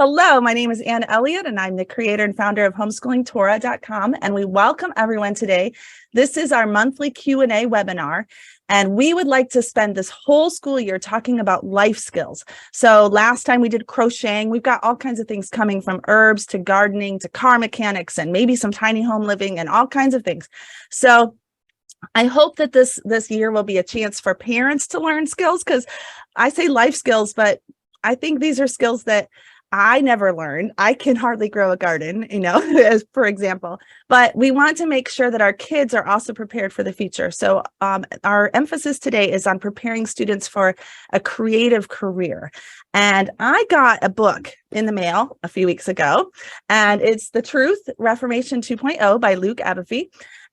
Hello, my name is Elliott, and I'm the creator and founder of homeschoolingtorah.com, and we welcome everyone today. This is our monthly Q&A webinar, and we would like to spend this whole school year talking about life skills. So last time we did crocheting. We've got all kinds of things coming from herbs to gardening to car mechanics and maybe some tiny home living and all kinds of things. So I hope that this year will be a chance for parents to learn skills, because I say life skills, but I think these are skills that I never learned. I can hardly grow a garden, as for example, but we want to make sure that our kids are also prepared for the future. So our emphasis today is on preparing students for a creative career. And I got a book in the mail a few weeks ago, and it's The Truth, Reformation 2.0 by Luke Abaffy.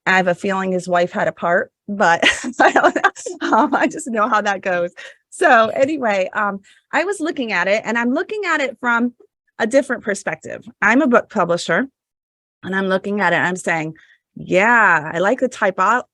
I have a feeling his wife had a part, but I don't know. I just know how that goes. So anyway, I was looking at it, and I'm looking at it from a different perspective. I'm a book publisher, and I'm looking at it, and I'm saying, yeah, I like the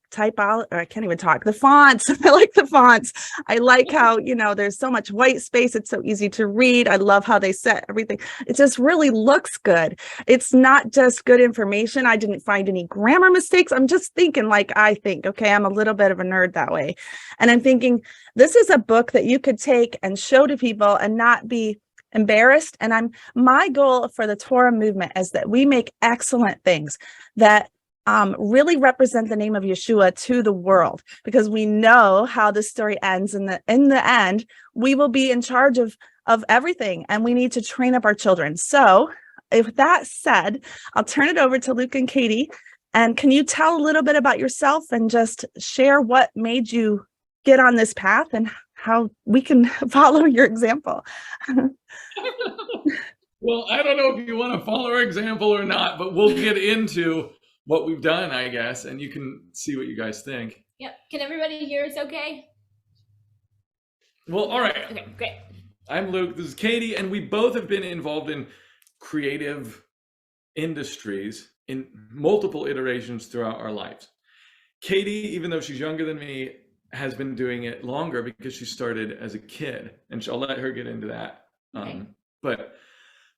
or I can't even talk. The fonts. I like the fonts. I like how, there's so much white space. It's so easy to read. I love how they set everything. It just really looks good. It's not just good information. I didn't find any grammar mistakes. I'm just thinking like I think, okay, I'm a little bit of a nerd that way. And I'm thinking, this is a book that you could take and show to people and not be embarrassed. And my goal for the Torah movement is that we make excellent things that really represent the name of Yeshua to the world, because we know how the story ends. In the end, we will be in charge of everything, and we need to train up our children. So if that said, I'll turn it over to Luke and Kayte. And can you tell a little bit about yourself and just share what made you get on this path and how we can follow your example? Well, I don't know if you want to follow our example or not, but we'll get into what we've done, I guess, and you can see what you guys think. Yep. Can everybody hear us okay? Well, all right. Okay, great. I'm Luke. This is Kayte, and we both have been involved in creative industries in multiple iterations throughout our lives. Kayte, even though she's younger than me, has been doing it longer because she started as a kid, and I'll let her get into that. Okay. But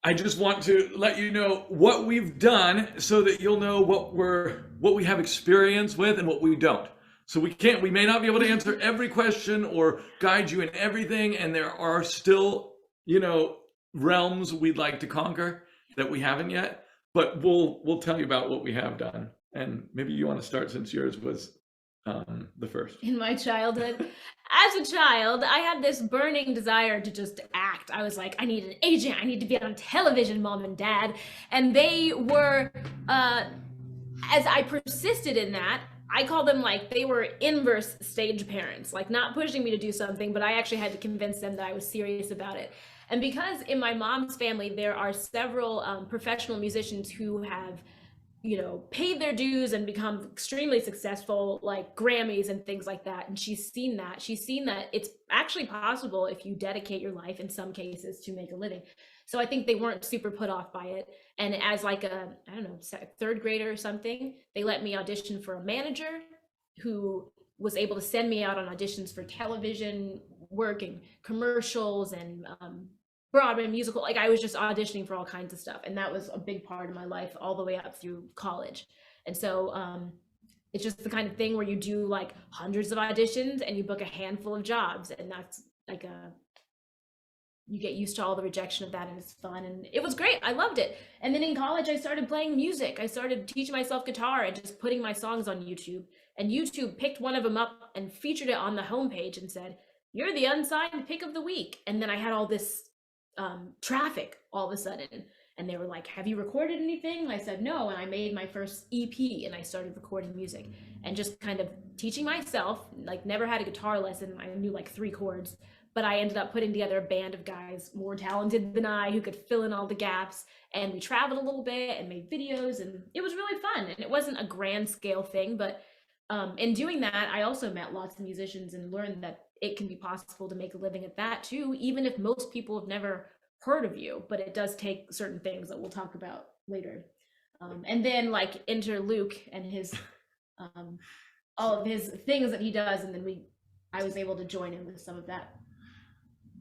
I just want to let you know what we've done so that you'll know what we have experience with and what we don't. So we may not be able to answer every question or guide you in everything, and there are still, realms we'd like to conquer that we haven't yet, but we'll tell you about what we have done. And maybe you want to start, since yours was the first. In my childhood, as a child, I had this burning desire to just act. I was like, I need an agent. I need to be on television, Mom and Dad. And they were, as I persisted in that, I call them like they were inverse stage parents, like not pushing me to do something, but I actually had to convince them that I was serious about it. And because in my mom's family, there are several professional musicians who have paid their dues and become extremely successful, like Grammys and things like that. And she's seen that it's actually possible if you dedicate your life in some cases to make a living. So I think they weren't super put off by it. And as like a, third grader or something, they let me audition for a manager who was able to send me out on auditions for television work and commercials and Broadway musical. Like I was just auditioning for all kinds of stuff, and that was a big part of my life all the way up through college. And so it's just the kind of thing where you do like hundreds of auditions and you book a handful of jobs, and that's like you get used to all the rejection of that, and it's fun, and it was great. I loved it. And then in college I started playing music. I started teaching myself guitar and just putting my songs on YouTube, and YouTube picked one of them up and featured it on the homepage and said, "You're the unsigned pick of the week." And then I had all this traffic all of a sudden, and they were like, "Have you recorded anything?" And I said no, and I made my first EP, and I started recording music and just kind of teaching myself. Like never had a guitar lesson. I knew like 3 chords, but I ended up putting together a band of guys more talented than I who could fill in all the gaps, and we traveled a little bit and made videos, and it was really fun. And it wasn't a grand scale thing, but in doing that I also met lots of musicians and learned that it can be possible to make a living at that too, even if most people have never heard of you. But it does take certain things that we'll talk about later. And then like enter Luke and his all of his things that he does, and then I was able to join in with some of that.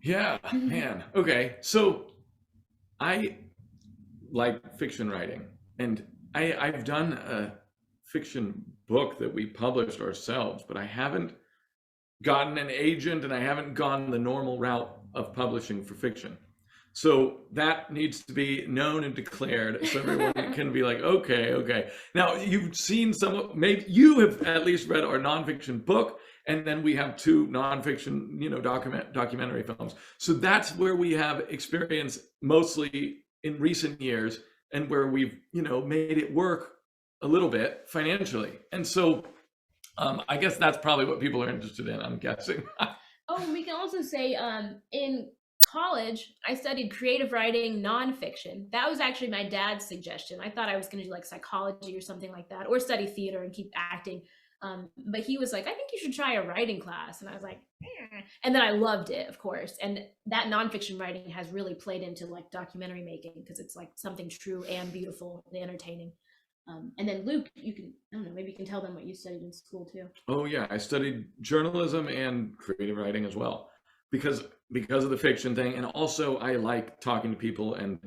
Yeah, man. Okay, so I like fiction writing, and I've done a fiction book that we published ourselves, but I haven't gotten an agent and I haven't gone the normal route of publishing for fiction. So that needs to be known and declared so everyone can be like, okay. Now you've seen maybe you have at least read our nonfiction book, and then we have 2 nonfiction, documentary films. So that's where we have experience mostly in recent years, and where we've, made it work a little bit financially. And so I guess that's probably what people are interested in, I'm guessing. Oh, we can also say in college, I studied creative writing, nonfiction. That was actually my dad's suggestion. I thought I was going to do like psychology or something like that, or study theater and keep acting. But he was like, I think you should try a writing class. And I was like, and then I loved it, of course. And that nonfiction writing has really played into like documentary making, because it's like something true and beautiful and entertaining. And then Luke, I don't know, maybe you can tell them what you studied in school too. Oh yeah, I studied journalism and creative writing as well, because of the fiction thing. And also I like talking to people and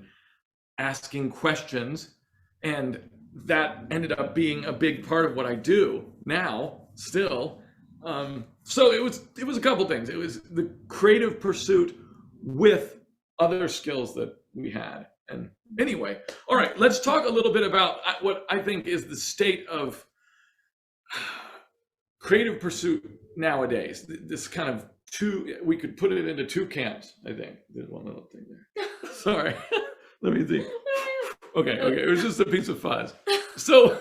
asking questions, and that ended up being a big part of what I do now still. So it was a couple things. It was the creative pursuit with other skills that we had. And anyway, all right, let's talk a little bit about what I think is the state of creative pursuit nowadays. This kind of we could put it into 2 camps, I think. There's one little thing there. Sorry. Let me think. Okay. It was just a piece of fuzz. So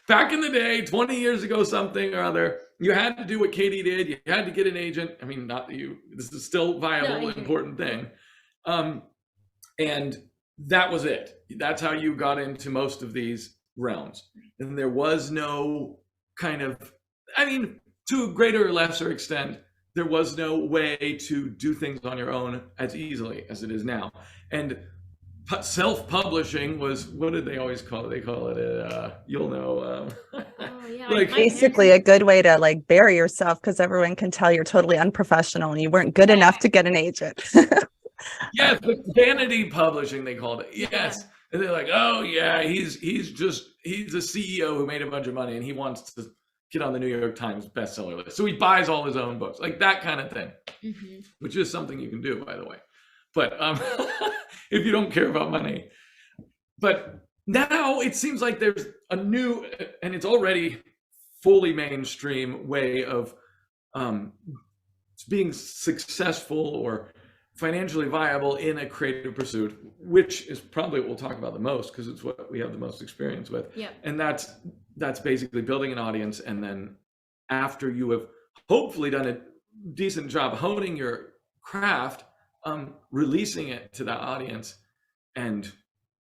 back in the day, 20 years ago, something or other, you had to do what Katie did. You had to get an agent. I mean, not that this is still viable, important thing. And that was it. That's how you got into most of these realms. And there was no kind of, to a greater or lesser extent, there was no way to do things on your own as easily as it is now. And self-publishing was, what did they always call it? They call it you'll know. Like basically a good way to like bury yourself, because everyone can tell you're totally unprofessional and you weren't good enough to get an agent. Yes, but vanity publishing, they called it. Yes. And they're like, oh yeah, he's a CEO who made a bunch of money and he wants to get on the New York Times bestseller list. So he buys all his own books, like that kind of thing, which is something you can do, by the way. But if you don't care about money. But now it seems like there's a new, and it's already fully mainstream way of being successful or financially viable in a creative pursuit, which is probably what we'll talk about the most, because it's what we have the most experience with. Yeah. And that's basically building an audience, and then after you have hopefully done a decent job honing your craft, releasing it to that audience. And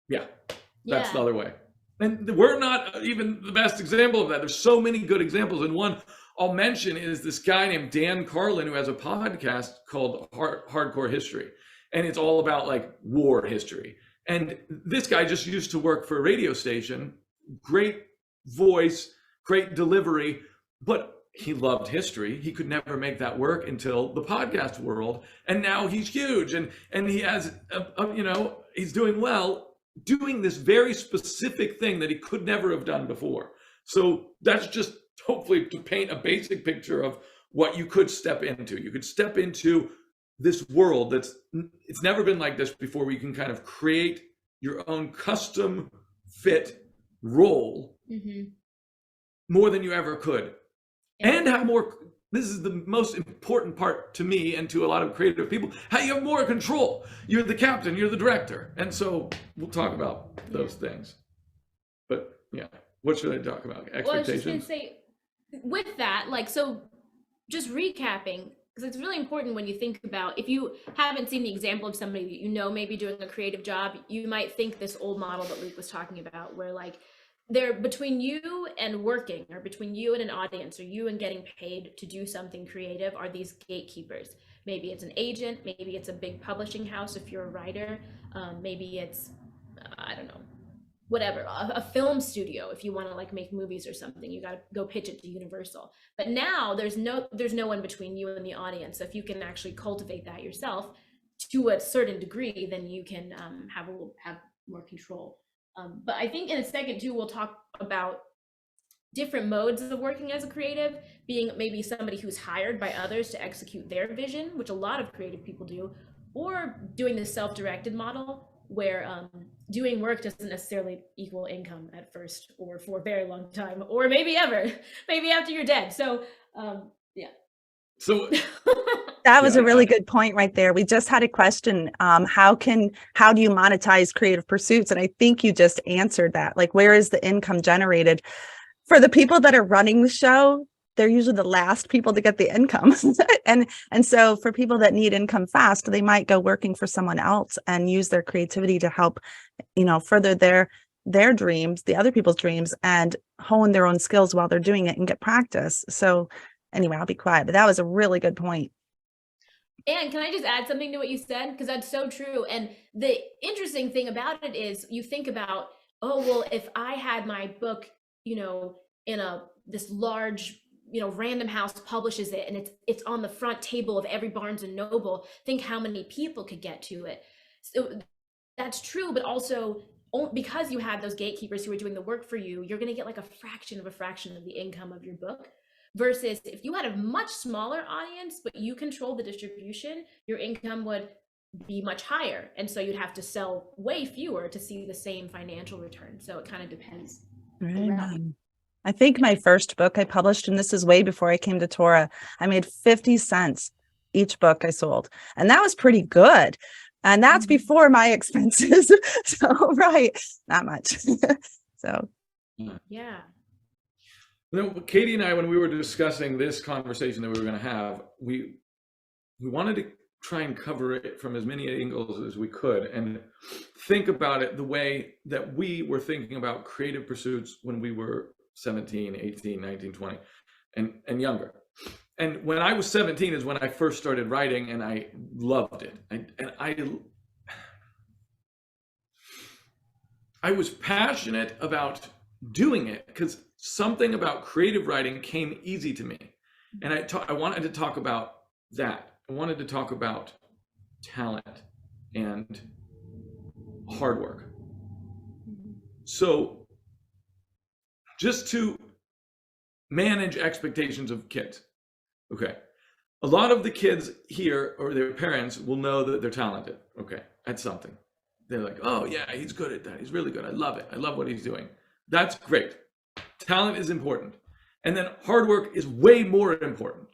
that's the other way. And we're not even the best example of that. There's so many good examples, and one I'll mention is this guy named Dan Carlin, who has a podcast called Hardcore History. And it's all about like war history. And this guy just used to work for a radio station, great voice, great delivery, but he loved history. He could never make that work until the podcast world. And now he's huge. And he has, he's doing well, doing this very specific thing that he could never have done before. So that's just hopefully to paint a basic picture of what you could step into. You could step into this world it's never been like this before, where you can kind of create your own custom fit role more than you ever could. And have more, this is the most important part to me and to a lot of creative people, how you have more control. You're the captain, you're the director. And so we'll talk about those things. But what should I talk about? Expectations? Well, I was just going to say, with that, so just recapping, because it's really important when you think about, if you haven't seen the example of somebody that you know maybe doing a creative job, you might think this old model that Luke was talking about, where they're between you and working, or between you and an audience, or you and getting paid to do something creative, are these gatekeepers. Maybe it's an agent, maybe it's a big publishing house if you're a writer, maybe it's, I don't know, whatever, a film studio if you want to make movies or something. You got to go pitch it to Universal. But now there's no one between you and the audience. So if you can actually cultivate that yourself, to a certain degree, then you can have more control. But I think in a second too, we'll talk about different modes of working as a creative, being maybe somebody who's hired by others to execute their vision, which a lot of creative people do, or doing the self-directed model where doing work doesn't necessarily equal income at first or for a very long time, or maybe ever, maybe after you're dead. So yeah. So that was a really good point right there. We just had a question. How do you monetize creative pursuits? And I think you just answered that. Like, where is the income generated? For the people that are running the show, they're usually the last people to get the income. and so for people that need income fast, they might go working for someone else and use their creativity to help, further their dreams, the other people's dreams, and hone their own skills while they're doing it and get practice. So anyway, I'll be quiet, but that was a really good point. And can I just add something to what you said? Because that's so true. And the interesting thing about it is you think about, oh, well, if I had my book, in this large, Random House publishes it and it's on the front table of every Barnes and Noble, think how many people could get to it. So that's true, but also because you had those gatekeepers who were doing the work for you, you're going to get like a fraction of the income of your book. Versus if you had a much smaller audience, but you control the distribution, your income would be much higher. And so you'd have to sell way fewer to see the same financial return. So it kind of depends. Right. I think my first book I published, and this is way before I came to Torah, I made 50 cents each book I sold. And that was pretty good. And that's before my expenses. So, right. Not much. So, yeah. Katie and I, when we were discussing this conversation that we were going to have, we wanted to try and cover it from as many angles as we could and think about it the way that we were thinking about creative pursuits when we were 17, 18, 19, 20, and younger. And when I was 17 is when I first started writing, and I loved it. I was passionate about doing it because something about creative writing came easy to me. And I wanted to talk about that. I wanted to talk about talent and hard work. So just to manage expectations of kids. Okay. A lot of the kids here or their parents will know that they're talented. Okay. At something. They're like, oh yeah, he's good at that. He's really good. I love it. I love what he's doing. That's great. Talent is important. And then hard work is way more important.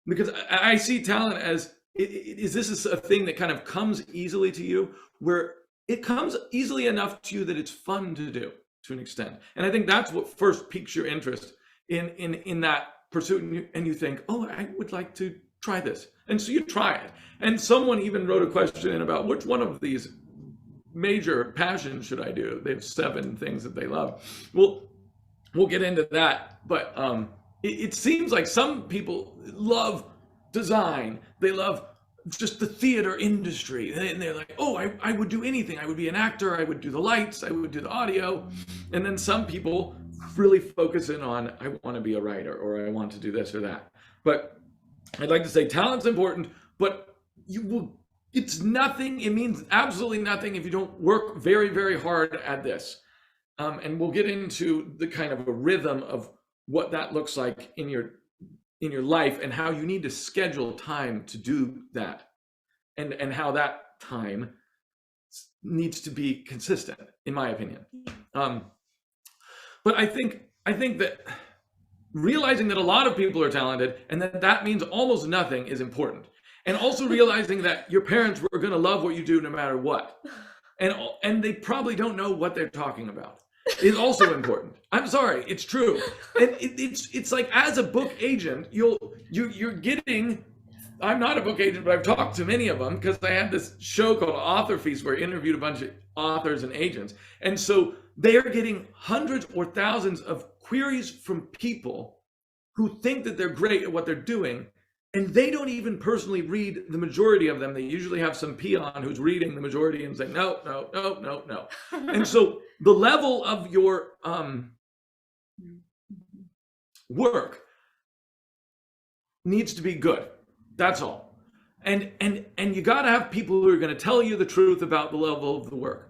Because I see talent as, is this a thing that kind of comes easily to you, where it comes easily enough to you that it's fun to do to an extent. And I think that's what first piques your interest in that pursuit. And you think, oh, I would like to try this. And so you try it. And someone even wrote a question about which one of these major passions should I do? They have 7 things that they love. Well, we'll get into that. But it seems like some people love design. They love just the theater industry. And they're like, oh, I would do anything. I would be an actor. I would do the lights. I would do the audio. And then some people really focus in on, I want to be a writer, or I want to do this or that. But I'd like to say talent's important, but it's nothing. It means absolutely nothing if you don't work very, very hard at this. And we'll get into the kind of a rhythm of what that looks like in your life and how you need to schedule time to do that, and how that time needs to be consistent, in my opinion. But I think that realizing that a lot of people are talented and that means almost nothing is important. And also realizing that your parents were going to love what you do no matter what. And they probably don't know what they're talking about. Is also important. I'm sorry, it's true. And it's like, as a book agent, you're getting, I'm not a book agent, but I've talked to many of them because I had this show called Author Feast where I interviewed a bunch of authors and agents. And so they are getting hundreds or thousands of queries from people who think that they're great at what they're doing, and they don't even personally read the majority of them. They usually have some peon who's reading the majority and saying, no. And so the level of your work needs to be good. That's all. And you got to have people who are going to tell you the truth about the level of the work.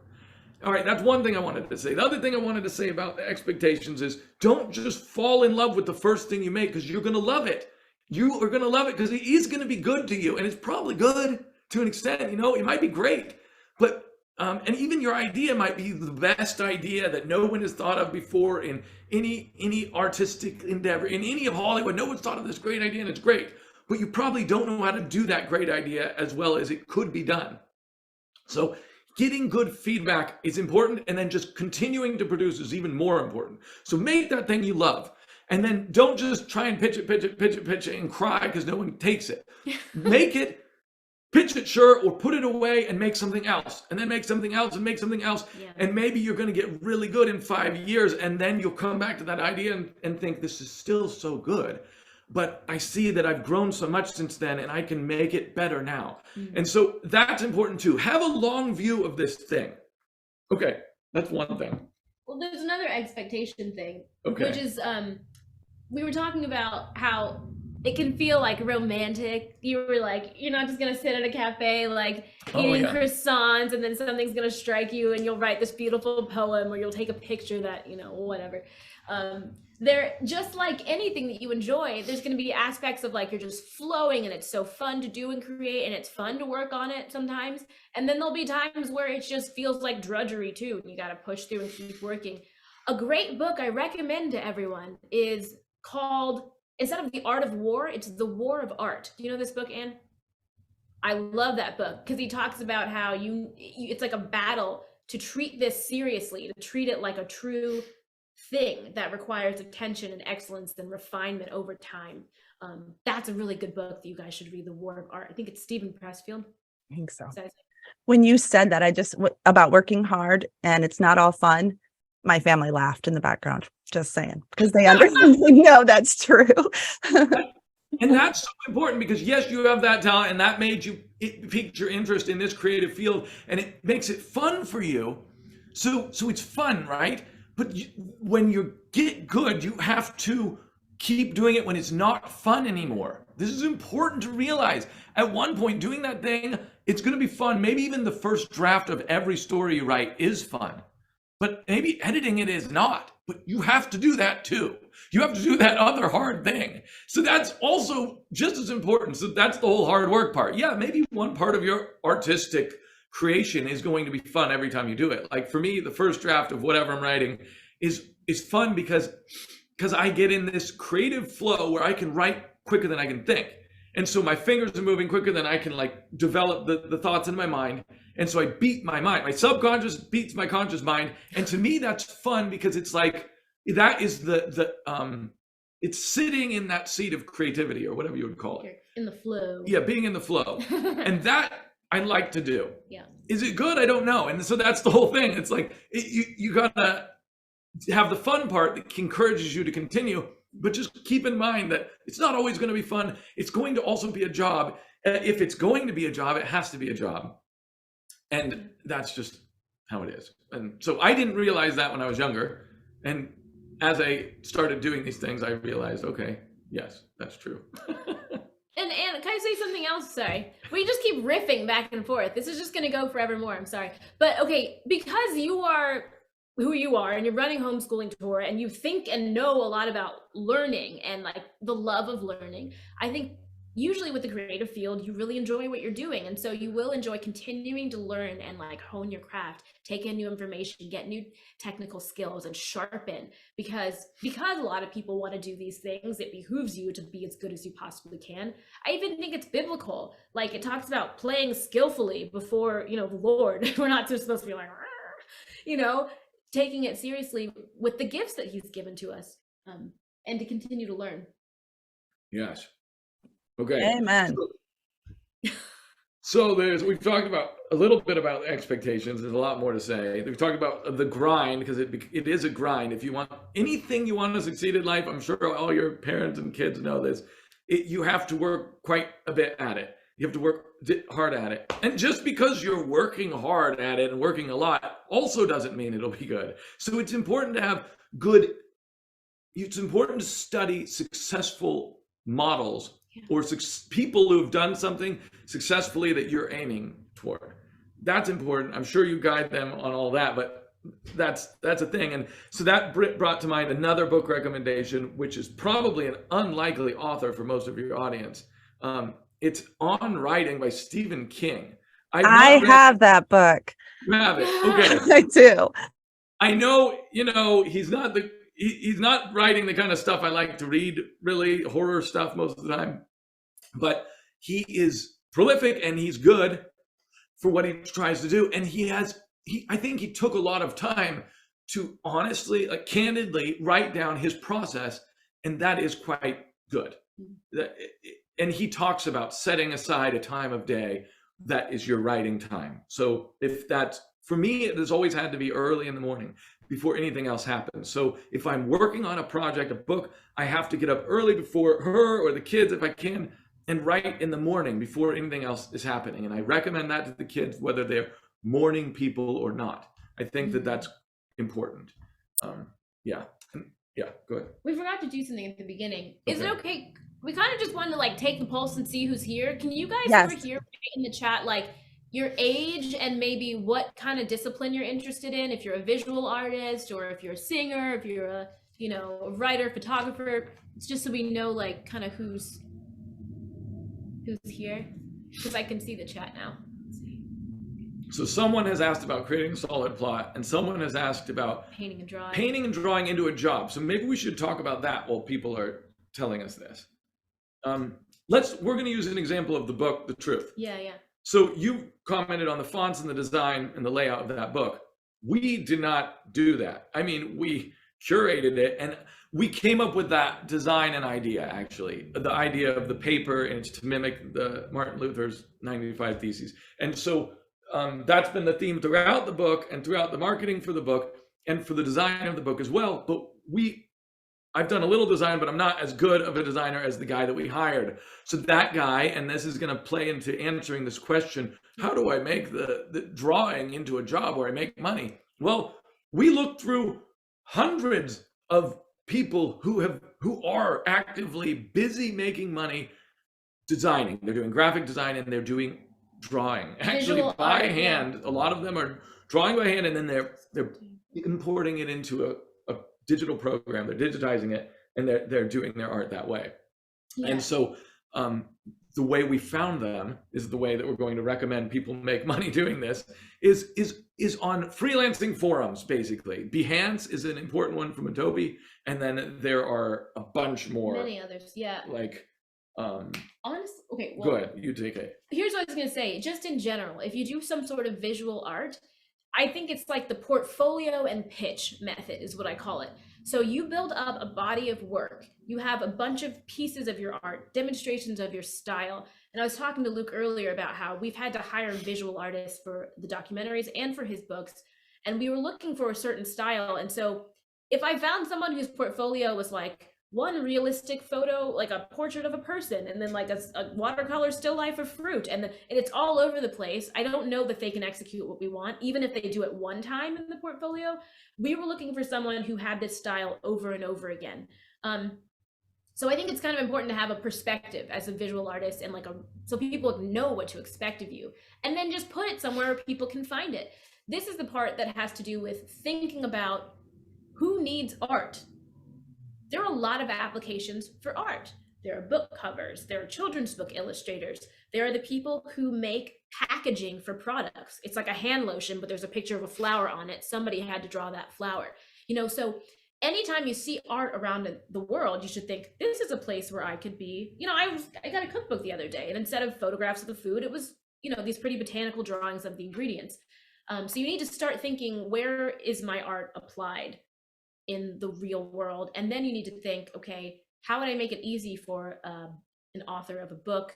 All right, that's one thing I wanted to say. The other thing I wanted to say about the expectations is don't just fall in love with the first thing you make, because you're going to love it. You are going to love it because it is going to be good to you, and it's probably good to an extent. You know, it might be great, but and even your idea might be the best idea that no one has thought of before in any artistic endeavor, in any of Hollywood. No one's thought of this great idea, and it's great, but you probably don't know how to do that great idea as well as it could be done. So getting good feedback is important, and then just continuing to produce is even more important. So make that thing you love, and then don't just try and pitch it, and cry because no one takes it. Make it, pitch it, sure, or put it away and make something else, and then make something else and make something else. Yeah. And maybe you're going to get really good in 5 years, and then you'll come back to that idea and think, this is still so good, but I see that I've grown so much since then, and I can make it better now. Mm-hmm. And so that's important too. Have a long view of this thing. Okay, that's one thing. Well, there's another expectation thing, okay, which is we were talking about how it can feel like romantic. You were like, you're not just gonna sit at a cafe like eating croissants, and then something's gonna strike you, and you'll write this beautiful poem, or you'll take a picture that, you know, whatever. They're just like anything that you enjoy. There's going to be aspects of like you're just flowing, and it's so fun to do and create, and it's fun to work on it sometimes. And then there'll be times where it just feels like drudgery too, and you got to push through and keep working. A great book I recommend to everyone is called, instead of The Art of War, it's The War of Art. Do you know this book, Anne? I love that book because he talks about how it's like a battle to treat this seriously, to treat it like a true thing that requires attention and excellence and refinement over time. That's a really good book that you guys should read, The War of Art. I think it's Stephen Pressfield. I think so. When you said that, about working hard and it's not all fun, my family laughed in the background, just saying, because they understand. No, that's true. And that's so important, because yes, you have that talent, and that it piqued your interest in this creative field, and it makes it fun for you. So it's fun, right? But when you get good, you have to keep doing it when it's not fun anymore. This is important to realize. At one point, doing that thing, it's going to be fun. Maybe even the first draft of every story you write is fun, but maybe editing it is not. But you have to do that too. You have to do that other hard thing. So that's also just as important. So that's the whole hard work part. Yeah, maybe one part of your artistic creation is going to be fun every time you do it. Like for me, the first draft of whatever I'm writing is fun because I get in this creative flow where I can write quicker than I can think. And so my fingers are moving quicker than I can like develop the thoughts in my mind. And so I beat my mind. My subconscious beats my conscious mind. And to me, that's fun because it's like, that is it's sitting in that seat of creativity, or whatever you would call it. You're in the flow. Yeah, being in the flow. And that I like to do. Yeah. Is it good? I don't know. And so that's the whole thing. It's like, you gotta have the fun part that encourages you to continue, but just keep in mind that it's not always going to be fun. It's going to also be a job. If it's going to be a job, it has to be a job. And that's just how it is. And so I didn't realize that when I was younger. And as I started doing these things, I realized, okay, yes, that's true. And can I say something else? Sorry. We just keep riffing back and forth. This is just going to go forevermore. I'm sorry. But okay, because you are who you are and you're running Homeschooling Torah and you think and know a lot about learning and like the love of learning, I think usually with the creative field, you really enjoy what you're doing. And so you will enjoy continuing to learn and like hone your craft, take in new information, get new technical skills and sharpen, because a lot of people want to do these things, it behooves you to be as good as you possibly can. I even think it's biblical. Like it talks about playing skillfully before, the Lord. We're not just supposed to be like, taking it seriously with the gifts that he's given to us, and to continue to learn. Yes. Okay. Amen. So we've talked about a little bit about expectations. There's a lot more to say. We've talked about the grind, because it is a grind. If you want anything you want to succeed in life, I'm sure all your parents and kids know this. You have to work quite a bit at it. You have to work hard at it. And just because you're working hard at it and working a lot also doesn't mean it'll be good. So it's important to have it's important to study successful models or people who've done something successfully that you're aiming toward. That's important. I'm sure you guide them on all that, but that's a thing. And so that brought to mind another book recommendation, which is probably an unlikely author for most of your audience. It's On Writing by Stephen King. I have that book. You have it. Okay. I do. I know, he's not writing the kind of stuff I like to read, really, horror stuff most of the time. But he is prolific and he's good for what he tries to do. And I think he took a lot of time to honestly, candidly write down his process. And that is quite good. And he talks about setting aside a time of day that is your writing time. So for me, it has always had to be early in the morning before anything else happens. So if I'm working on a project, a book, I have to get up early before her or the kids if I can, and write in the morning before anything else is happening. And I recommend that to the kids, whether they're morning people or not. I think that that's important. Yeah, go ahead. We forgot to do something at the beginning. Is it okay? We kind of just wanted to take the pulse and see who's here. Can you guys over here in the chat, your age and maybe what kind of discipline you're interested in? If you're a visual artist or if you're a singer, if you're a, a writer, photographer, it's just so we know kind of who's here, because I can see the chat now. Let's see. So someone has asked about creating a solid plot, and someone has asked about painting and drawing into a job. So maybe we should talk about that while people are telling us this. We're going to use an example of the book, The Truth. Yeah. So you commented on the fonts and the design and the layout of that book. We did not do that. I mean, we curated it, and we came up with that design and idea, actually. The idea of the paper, and it's to mimic the Martin Luther's 95 Theses. And so that's been the theme throughout the book and throughout the marketing for the book and for the design of the book as well. But I've done a little design, but I'm not as good of a designer as the guy that we hired. So that guy, and this is going to play into answering this question, how do I make the drawing into a job where I make money? Well, we looked through hundreds of people who are actively busy making money designing. They're doing graphic design and they're doing drawing, actually by hand. A lot of them are drawing by hand, and then they're importing it into a digital program. They're digitizing it, and they're doing their art that way. Yeah. And so the way we found them is the way that we're going to recommend people make money doing this is on freelancing forums, basically. Behance is an important one from Adobe, and then there are a bunch more. Many others, yeah. Honestly, okay. Well, go ahead, you take it. Here's what I was gonna say. Just in general, if you do some sort of visual art, I think it's the portfolio and pitch method is what I call it. So you build up a body of work. You have a bunch of pieces of your art, demonstrations of your style. And I was talking to Luke earlier about how we've had to hire visual artists for the documentaries and for his books. And we were looking for a certain style. And so if I found someone whose portfolio was one realistic photo, a portrait of a person, and then a watercolor still life of fruit, and it's all over the place, I don't know that they can execute what we want, even if they do it one time in the portfolio. We were looking for someone who had this style over and over again. So I think it's kind of important to have a perspective as a visual artist, and so people know what to expect of you, and then just put it somewhere where people can find it. This is the part that has to do with thinking about who needs art. There are a lot of applications for art. There are book covers, there are children's book illustrators, there are the people who make packaging for products. It's like a hand lotion, but there's a picture of a flower on it. Somebody had to draw that flower. So anytime you see art around the world, you should think, this is a place where I could be. I got a cookbook the other day, and instead of photographs of the food, it was, these pretty botanical drawings of the ingredients. So you need to start thinking, where is my art applied in the real world? And then you need to think, okay, how would I make it easy for an author of a book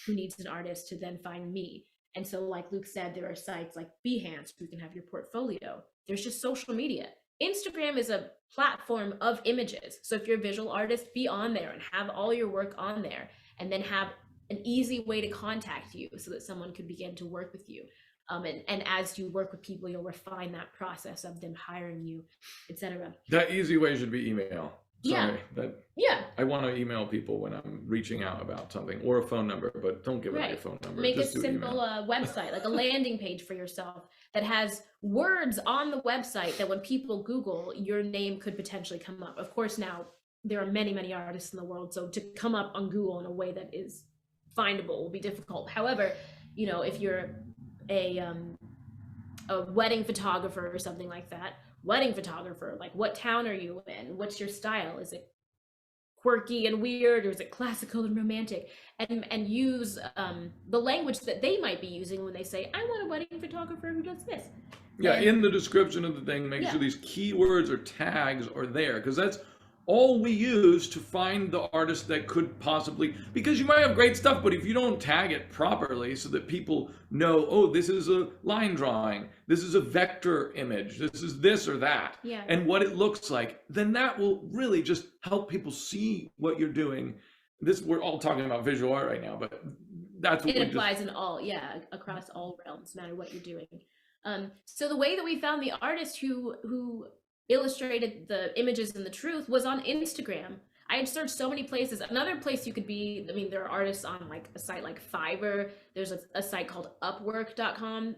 who needs an artist to then find me? And so, like Luke said, there are sites like Behance where you can have your portfolio. There's just social media. Instagram is a platform of images. So if you're a visual artist, be on there and have all your work on there, and then have an easy way to contact you so that someone could begin to work with you. And as you work with people, you'll refine that process of them hiring you, etc. That easy way should be email. Sorry, Yeah. I want to email people when I'm reaching out about something, or a phone number, but don't give out your phone number. Make Just a simple website, like a landing page for yourself that has words on the website that when people Google, your name could potentially come up. Of course, now there are many, many artists in the world, so to come up on Google in a way that is findable will be difficult. However, you know, if you're a wedding photographer or something like that, wedding photographer, like what town are you in? What's your style? Is it quirky and weird, or is it classical and romantic? And use the language that they might be using when they say, I want a wedding photographer who does this. Yeah, in the description of the thing, make sure these keywords or tags are there, because that's all we use to find the artist that could possibly, because you might have great stuff, but if you don't tag it properly so that people know, oh, this is a line drawing, this is a vector image, this is this or that, and what it looks like, then that will really just help people see what you're doing. We're all talking about visual art right now, but that's what it applies in all, across all realms, no matter what you're doing. So the way that we found the artist who illustrated the images and the truth was on Instagram. I had searched so many places. Another place you could be, I mean, there are artists on like a site like Fiverr. There's a site called Upwork.com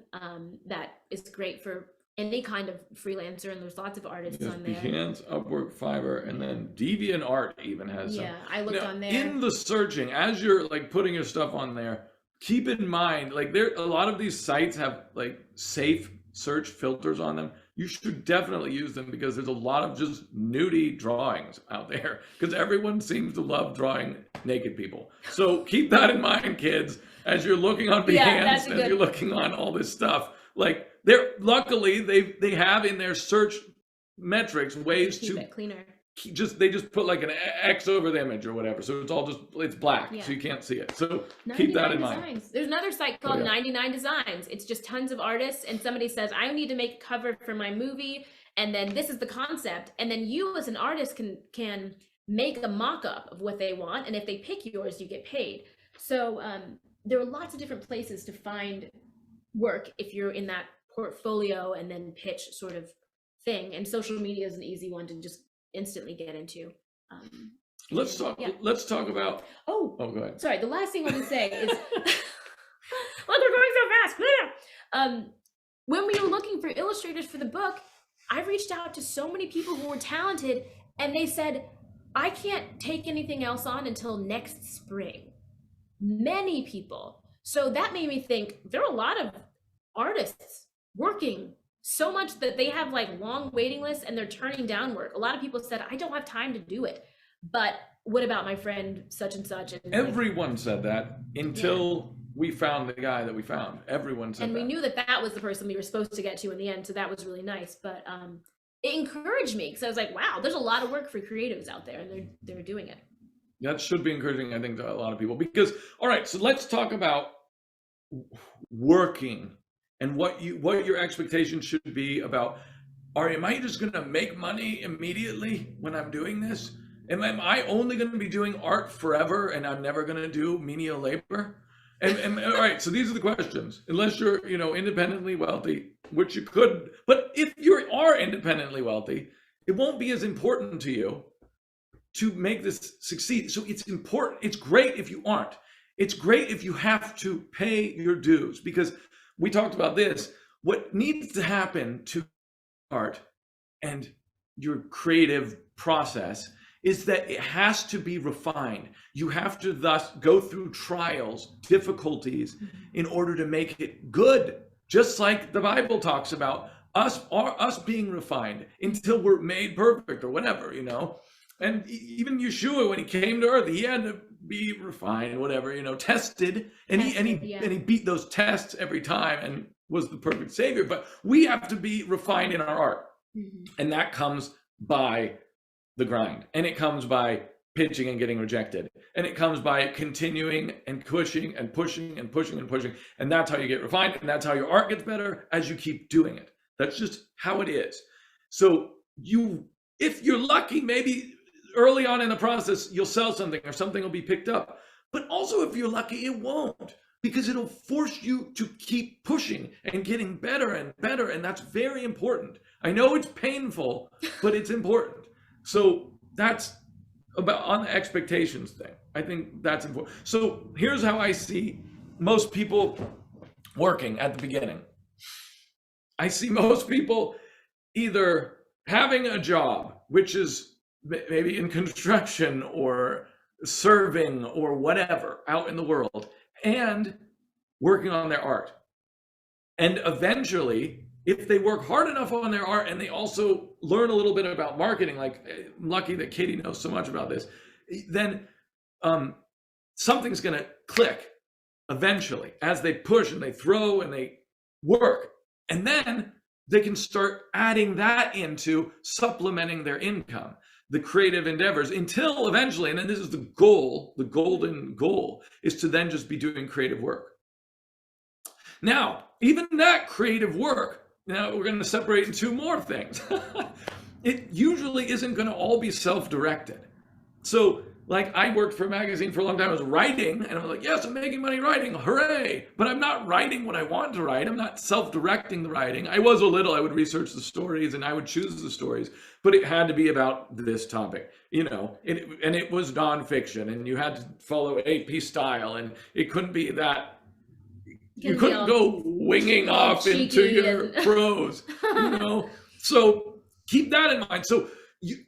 that is great for any kind of freelancer, and there's lots of artists on there. Behance, Upwork, Fiverr, and then DeviantArt even has some. I looked on there. In the searching, as you're like putting your stuff on there, keep in mind, like a lot of these sites have like safe search filters on them. You should definitely use them, because there's a lot of just nudie drawings out there, because everyone seems to love drawing naked people. So keep that in mind, kids, as you're looking on Behance, as you're looking on all this stuff. Like luckily they have in their search metrics ways to keep it cleaner. They just put like an X over the image or whatever, so it's black, so you can't see it. So keep that in mind. There's another site called 99 Designs. It's just tons of artists, and somebody says, I need to make a cover for my movie, and then this is the concept, and then you as an artist can make a mock-up of what they want, and if they pick yours, you get paid. So there are lots of different places to find work if you're in that portfolio and then pitch sort of thing, and social media is an easy one to just instantly get into. Let's talk about go ahead. Sorry, the last thing I want to say is look, we're going so fast. When we were looking for illustrators for the book, I reached out to so many people who were talented, and they said, I can't take anything else on until next spring. Many people. So that made me think there are a lot of artists working so much that they have like long waiting lists and they're turning down work. A lot of people said, I don't have time to do it. But what about my friend such and such? And everyone said that until we found the guy that we found. Everyone said that. And we knew that was the person we were supposed to get to in the end. So that was really nice. But it encouraged me, because I was like, wow, there's a lot of work for creatives out there, and they're doing it. That should be encouraging, I think, to a lot of people. Because, all right, so let's talk about working and what your expectations should be about, am I just going to make money immediately when I'm doing this? Am I only going to be doing art forever and I'm never going to do menial labor? And all right, so these are the questions. Unless you're, independently wealthy, which you could, but if you are independently wealthy, it won't be as important to you to make this succeed. So it's important. It's great if you aren't. It's great if you have to pay your dues, because we talked about this. What needs to happen to art and your creative process is that it has to be refined. You have to thus go through trials, difficulties, in order to make it good. Just like the Bible talks about us being refined until we're made perfect or whatever, And even Yeshua, when he came to earth, he had to be refined, whatever, tested, and he beat those tests every time and was the perfect savior. But we have to be refined in our art, and that comes by the grind, and it comes by pitching and getting rejected, and it comes by continuing and pushing and pushing and pushing and pushing, and that's how you get refined, and that's how your art gets better as you keep doing it. That's just how it is. So if you're lucky, maybe early on in the process, you'll sell something or something will be picked up. But also if you're lucky, it won't, because it'll force you to keep pushing and getting better and better. And that's very important. I know it's painful, but it's important. So that's about on the expectations thing. I think that's important. So here's how I see most people working at the beginning. I see most people either having a job, which is maybe in construction or serving or whatever out in the world, and working on their art. And eventually, if they work hard enough on their art and they also learn a little bit about marketing, like I'm lucky that Kayte knows so much about this, then something's going to click eventually as they push and they throw and they work. And then they can start adding that into supplementing their income, the creative endeavors, until eventually, and then this is the goal, the golden goal, is to then just be doing creative work. Now, even that creative work, now we're going to separate in two more things. It usually isn't going to all be self-directed. So, like, I worked for a magazine for a long time. I was writing, and I was like, yes, I'm making money writing, hooray! But I'm not writing what I want to write. I'm not self-directing the writing. I was a little. I would research the stories, and I would choose the stories, but it had to be about this topic, and it was nonfiction, and you had to follow AP style, and it couldn't be that. You couldn't go winging off into your prose, So keep that in mind. So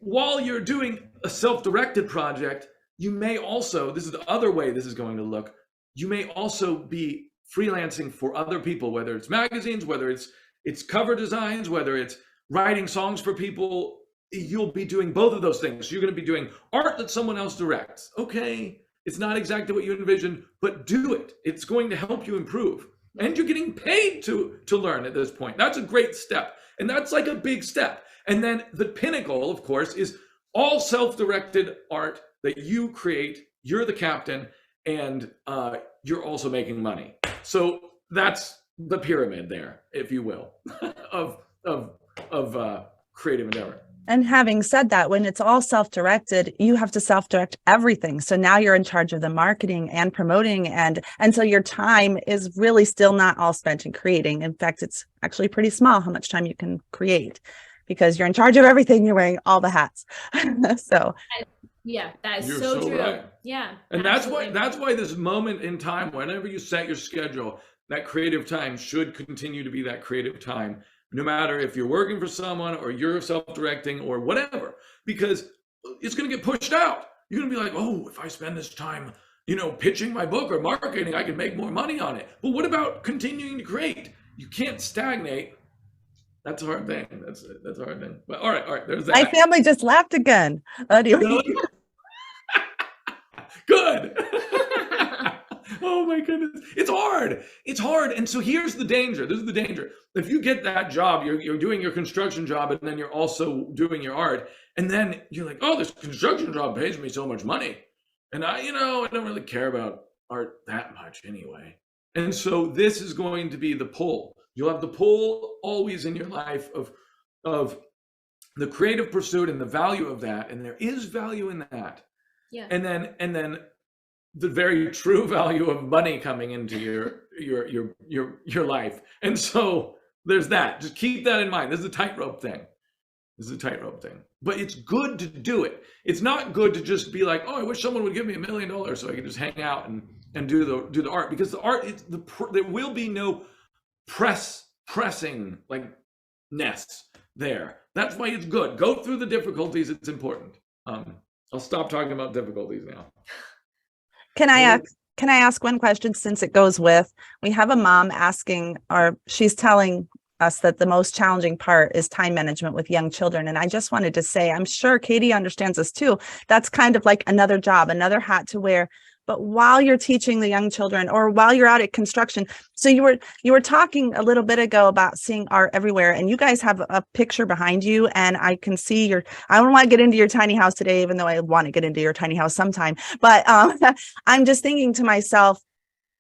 while you're doing a self-directed project, you may also, this is the other way this is going to look, you may also be freelancing for other people, whether it's magazines, whether it's cover designs, whether it's writing songs for people. You'll be doing both of those things. So you're going to be doing art that someone else directs. Okay, it's not exactly what you envisioned, but do it. It's going to help you improve. And you're getting paid to learn at this point. That's a great step. And that's like a big step. And then the pinnacle, of course, is all self-directed art that you create. You're the captain, and you're also making money. So that's the pyramid there, if you will, of creative endeavor. And having said that, when it's all self-directed, you have to self-direct everything. So now you're in charge of the marketing and promoting, and so your time is really still not all spent in creating. In fact, it's actually pretty small how much time you can create, because you're in charge of everything. You're wearing all the hats. So yeah, that is You're so true. Right. Yeah. And absolutely. that's why this moment in time, whenever you set your schedule, that creative time should continue to be that creative time, no matter if you're working for someone or you're self-directing or whatever, because it's going to get pushed out. You're going to be like, oh, if I spend this time, pitching my book or marketing, I can make more money on it. But what about continuing to create? You can't stagnate. That's a hard thing. That's a hard thing. But all right. There's that. my family just laughed again. Anyway. Good. Oh my goodness. It's hard. And so here's the danger. This is the danger. If you get that job, you're doing your construction job, and then you're also doing your art, and then you're like, oh, this construction job pays me so much money, and I don't really care about art that much anyway. And so this is going to be the pull. You'll have the pull always in your life of the creative pursuit and the value of that, and there is value in that. Yeah. And then the very true value of money coming into your life. And so there's that. Just keep that in mind. This is a tightrope thing. But it's good to do it. It's not good to just be like, oh, I wish someone would give me $1 million so I could just hang out and do the art, because the art, there will be no pressing like nests there. That's why it's good. Go through the difficulties. It's important. I'll stop talking about difficulties now. Can I ask one question, since it goes with, we have a mom asking, or she's telling us that the most challenging part is time management with young children. And I just wanted to say, I'm sure Kayte understands this too. That's kind of like another job, another hat to wear. But while you're teaching the young children, or while you're out at construction, so you were talking a little bit ago about seeing art everywhere, and you guys have a picture behind you, and I can see I don't want to get into your tiny house today, even though I want to get into your tiny house sometime. But I'm just thinking to myself,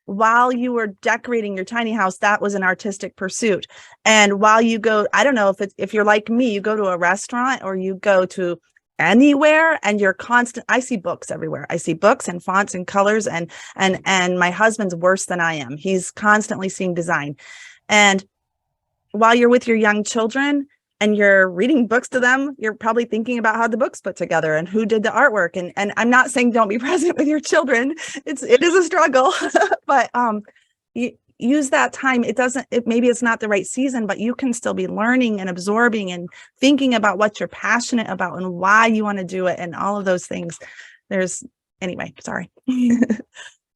while you were decorating your tiny house, that was an artistic pursuit. And while you go, I don't know if you're like me, you go to a restaurant or you go to anywhere and you're constant. I see books everywhere. I see books and fonts and colors, and my husband's worse than I am. He's constantly seeing design. And while you're with your young children and you're reading books to them, you're probably thinking about how the book's put together and who did the artwork. And I'm not saying don't be present with your children. It is a struggle, but you use that time. Maybe it's not the right season, but you can still be learning and absorbing and thinking about what you're passionate about and why you want to do it and all of those things. Anyway, sorry.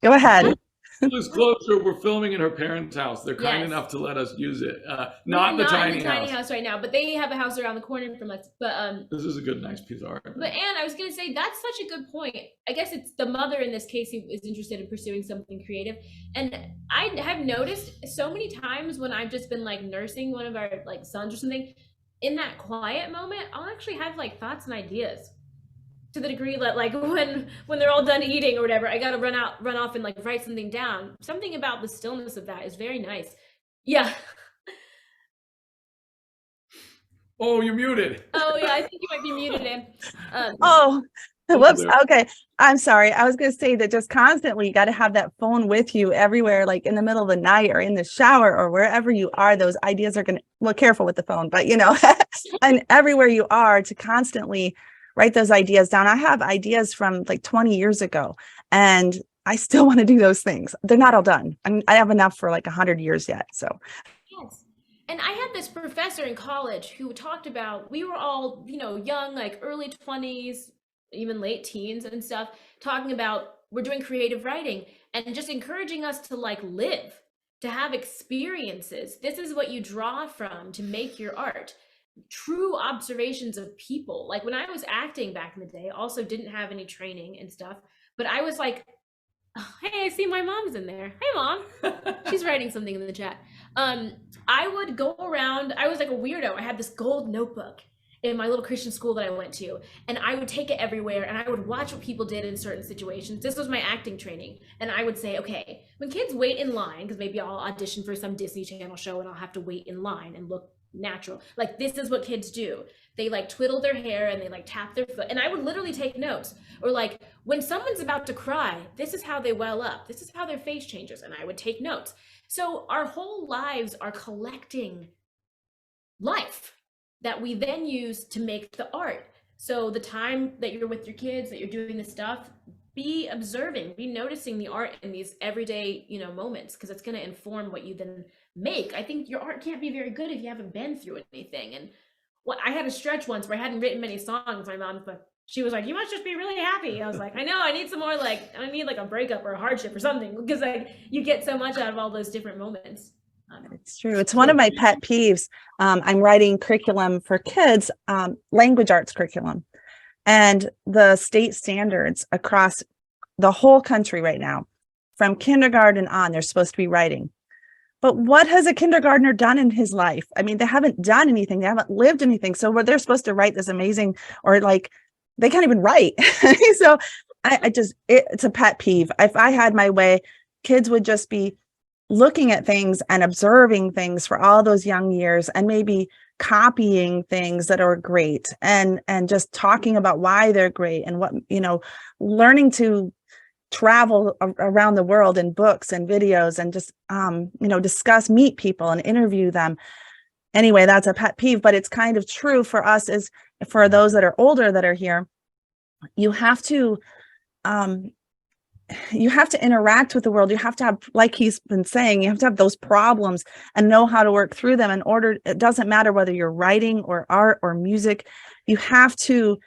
Go ahead. Disclosure, we're filming in her parents' house. They're kind Yes. enough to let us use it. We're Not the not tiny in the tiny house. house right now, but they have a house around the corner from us. But This is a good, nice piece of art. But Anne, I was going to say that's such a good point. I guess it's the mother in this case who is interested in pursuing something creative. And I have noticed so many times when I've just been like nursing one of our like sons or something, in that quiet moment, I'll actually have like thoughts and ideas. To the degree that like when they're all done eating or whatever, I got to run off and like write something down. Something about the stillness of that is very nice. Yeah. Oh, you're muted. Oh yeah, I think you might be muted, Anne. Whoops. Okay. I'm sorry. I was going to say that just constantly you got to have that phone with you everywhere, like in the middle of the night or in the shower or wherever you are. Those ideas are going to, well, careful with the phone, but and everywhere you are to constantly write those ideas down. I have ideas from like 20 years ago and I still want to do those things. They're not all done. I have enough for like 100 years yet. So. Yes. And I had this professor in college who talked about, we were all, young, like early 20s, even late teens and stuff, talking about we're doing creative writing and just encouraging us to like live, to have experiences. This is what you draw from to make your art. True observations of people. Like when I was acting back in the day, also didn't have any training and stuff, but I was like, oh, hey, I see my mom's in there. Hey, Mom. She's writing something in the chat. I would go around. I was like a weirdo. I had this gold notebook in my little Christian school that I went to, and I would take it everywhere, and I would watch what people did in certain situations. This was my acting training, and I would say, okay, when kids wait in line, because maybe I'll audition for some Disney Channel show, and I'll have to wait in line and look natural. Like this is what kids do. They like twiddle their hair and they like tap their foot. And I would literally take notes. Or like when someone's about to cry, this is how they well up. This is how their face changes. And I would take notes. So our whole lives are collecting life that we then use to make the art. So the time that you're with your kids, that you're doing this stuff, be observing, be noticing the art in these everyday, moments, because it's going to inform what you then make. I think your art can't be very good if you haven't been through anything. And I had a stretch once where I hadn't written many songs. My mom, she was like, you must just be really happy. I was like, I know, I need some more, I need like a breakup or a hardship or something, because like you get so much out of all those different moments. It's true. It's one of my pet peeves. I'm writing curriculum for kids, language arts curriculum, and the state standards across the whole country right now, from kindergarten on, they're supposed to be writing. But what has a kindergartner done in his life? I mean, they haven't done anything. They haven't lived anything. So what they're supposed to write this amazing, or like, they can't even write. So it's a pet peeve. If I had my way, kids would just be looking at things and observing things for all those young years and maybe copying things that are great and just talking about why they're great and what, learning to travel around the world in books and videos and just, meet people and interview them. Anyway, that's a pet peeve, but it's kind of true for us as for those that are older that are here. You have to interact with the world. You have to have, like he's been saying, you have to have those problems and know how to work through them it doesn't matter whether you're writing or art or music, you have to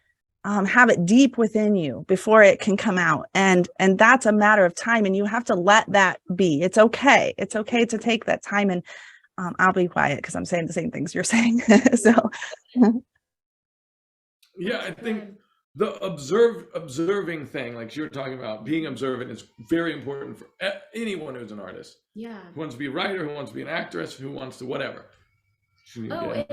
have it deep within you before it can come out. And that's a matter of time. And you have to let that be. It's okay. It's okay to take that time. And I'll be quiet because I'm saying the same things you're saying. So. Yeah, I think the observing thing, like you're talking about, being observant is very important for anyone who's an artist. Yeah. Who wants to be a writer, who wants to be an actress, who wants to whatever. Oh,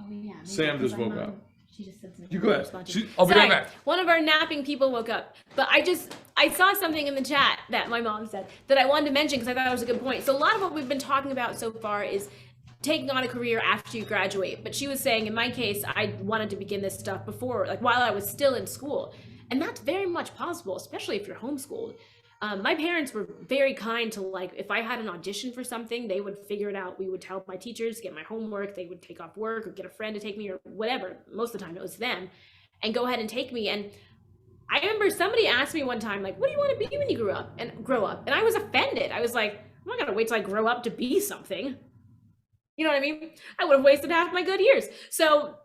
yeah. Sam just woke up. She just said something. You go ahead. I'll be right back. One of our napping people woke up, but I saw something in the chat that my mom said that I wanted to mention because I thought it was a good point. So a lot of what we've been talking about so far is taking on a career after you graduate. But she was saying, in my case, I wanted to begin this stuff before, like while I was still in school. And that's very much possible, especially if you're homeschooled. My parents were very kind to, like, if I had an audition for something, they would figure it out. We would tell my teachers, get my homework, they would take off work or get a friend to take me or whatever. Most of the time it was them, and go ahead and take me. And I remember somebody asked me one time, like, what do you want to be when you grow up? And I was offended. I was like, I'm not gonna wait till I grow up to be something. You know what I mean? I would have wasted half my good years. So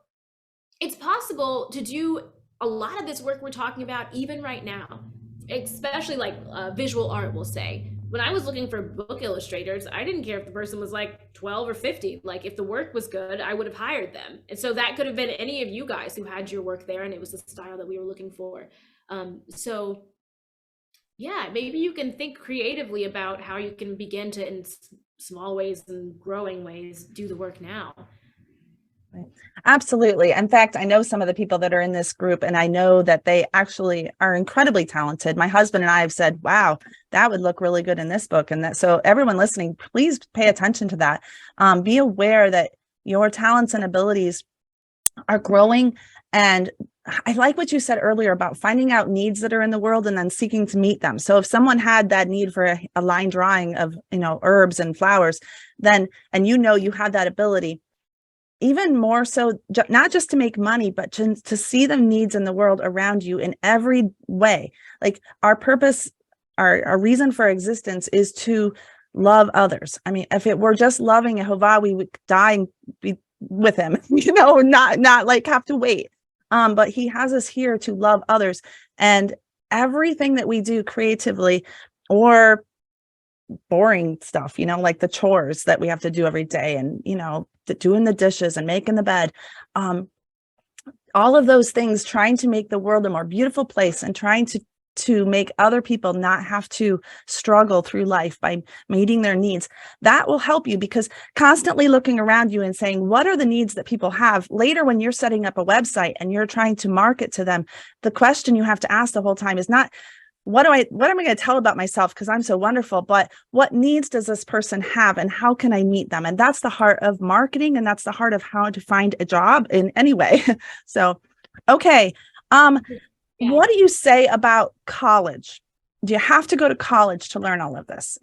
it's possible to do a lot of this work we're talking about even right now, especially like visual art, we'll say. When I was looking for book illustrators, I didn't care if the person was like 12 or 50. Like, if the work was good, I would have hired them. And so that could have been any of you guys who had your work there and it was the style that we were looking for. So yeah, maybe you can think creatively about how you can begin to, in small ways and growing ways, do the work now. Right. Absolutely. In fact, I know some of the people that are in this group, and I know that they actually are incredibly talented. My husband and I have said, wow, that would look really good in this book. And that, so everyone listening, please pay attention to that. Be aware that your talents and abilities are growing. And I like what you said earlier about finding out needs that are in the world and then seeking to meet them. So if someone had that need for a line drawing of, herbs and flowers, then, and you have that ability, even more so, not just to make money, but to see the needs in the world around you in every way. Like, our purpose, our reason for existence is to love others. I mean, if it were just loving Jehovah, we would die and be with him, not like have to wait. But he has us here to love others, and everything that we do creatively or boring stuff, like the chores that we have to do every day, and, doing the dishes and making the bed, all of those things, trying to make the world a more beautiful place and trying to make other people not have to struggle through life by meeting their needs, that will help you, because constantly looking around you and saying, what are the needs that people have? Later, when you're setting up a website and you're trying to market to them, the question you have to ask the whole time is not, what am I going to tell about myself because I'm so wonderful, but what needs does this person have and how can I meet them? And that's the heart of marketing, and that's the heart of how to find a job in any way. So, okay. What do you say about college? Do you have to go to college to learn all of this?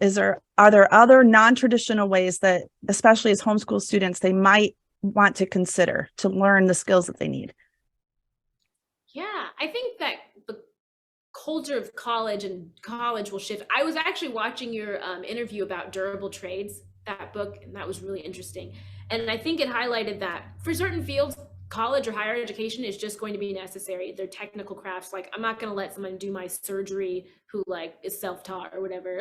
Are there other non-traditional ways that, especially as homeschool students, they might want to consider to learn the skills that they need? Yeah, I think that the culture of college will shift. I was actually watching your interview about durable trades, that book, and that was really interesting. And I think it highlighted that for certain fields, college or higher education is just going to be necessary. They're technical crafts. Like, I'm not going to let someone do my surgery who is self-taught or whatever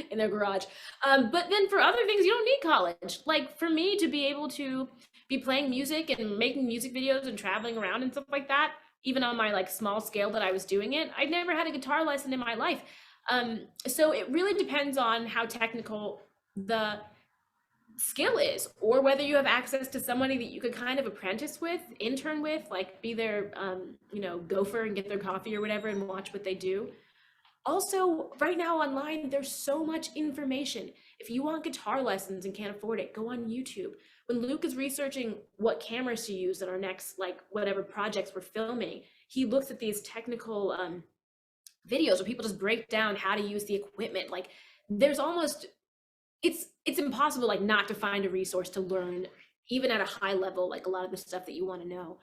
in their garage. But then for other things, you don't need college. Like, for me to be able to be playing music and making music videos and traveling around and stuff like that, even on my small scale that I was doing it, I'd never had a guitar lesson in my life. So it really depends on how technical the skill is, or whether you have access to somebody that you could kind of apprentice with, intern with, be their gopher and get their coffee or whatever and watch what they do. Also, right now online, there's so much information. If you want guitar lessons and can't afford it, go on YouTube. When Luke is researching what cameras to use in our next whatever projects we're filming, he looks at these technical videos where people just break down how to use the equipment. There's almost, it's impossible not to find a resource to learn, even at a high level, a lot of the stuff that you want to know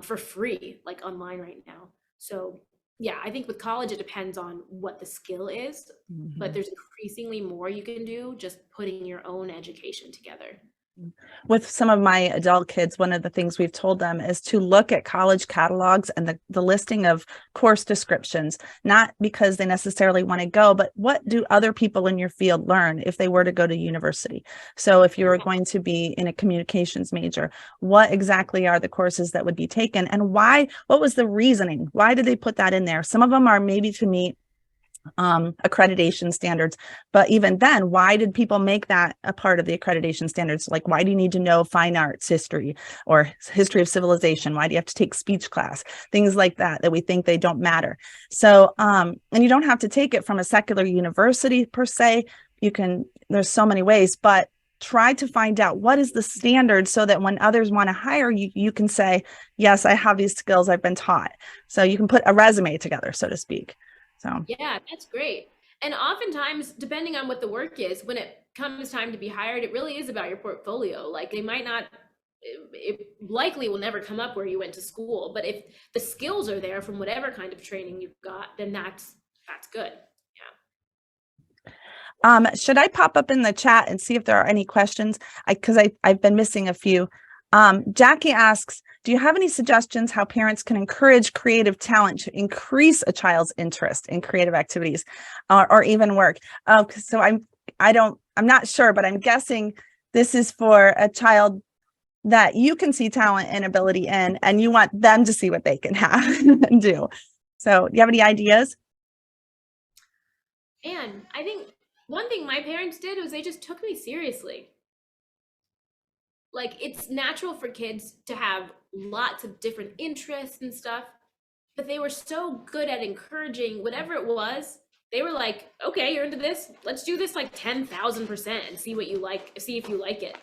for free, online right now. So yeah, I think with college, it depends on what the skill is, but there's increasingly more you can do just putting your own education together. With some of my adult kids, one of the things we've told them is to look at college catalogs and the listing of course descriptions, not because they necessarily want to go, but what do other people in your field learn if they were to go to university? So if you were going to be in a communications major, what exactly are the courses that would be taken, and why? What was the reasoning? Why did they put that in there? Some of them are maybe to meet accreditation standards, but even then, why did people make that a part of the accreditation standards? Why do you need to know fine arts history or history of civilization? Why do you have to take speech class? Things like that we think they don't matter. So and you don't have to take it from a secular university per se. There's so many ways, but try to find out what is the standard so that when others want to hire you, you can say, yes, I have these skills I've been taught. So you can put a resume together, so to speak. So yeah, that's great. And oftentimes, depending on what the work is, when it comes time to be hired, it really is about your portfolio. Like they might not, it likely will never come up where you went to school, but if the skills are there from whatever kind of training you've got, then that's good. Should I pop up in the chat and see if there are any questions? Because I've been missing a few. Jackie asks, do you have any suggestions how parents can encourage creative talent to increase a child's interest in creative activities or even work? So I'm not sure, but I'm guessing this is for a child that you can see talent and ability in, and you want them to see what they can have and do. So do you have any ideas? And I think one thing my parents did was they just took me seriously. Like it's natural for kids to have lots of different interests and stuff, but they were so good at encouraging whatever it was. They were like, okay, you're into this. Let's do this like 10,000% and see what you like, see if you like it.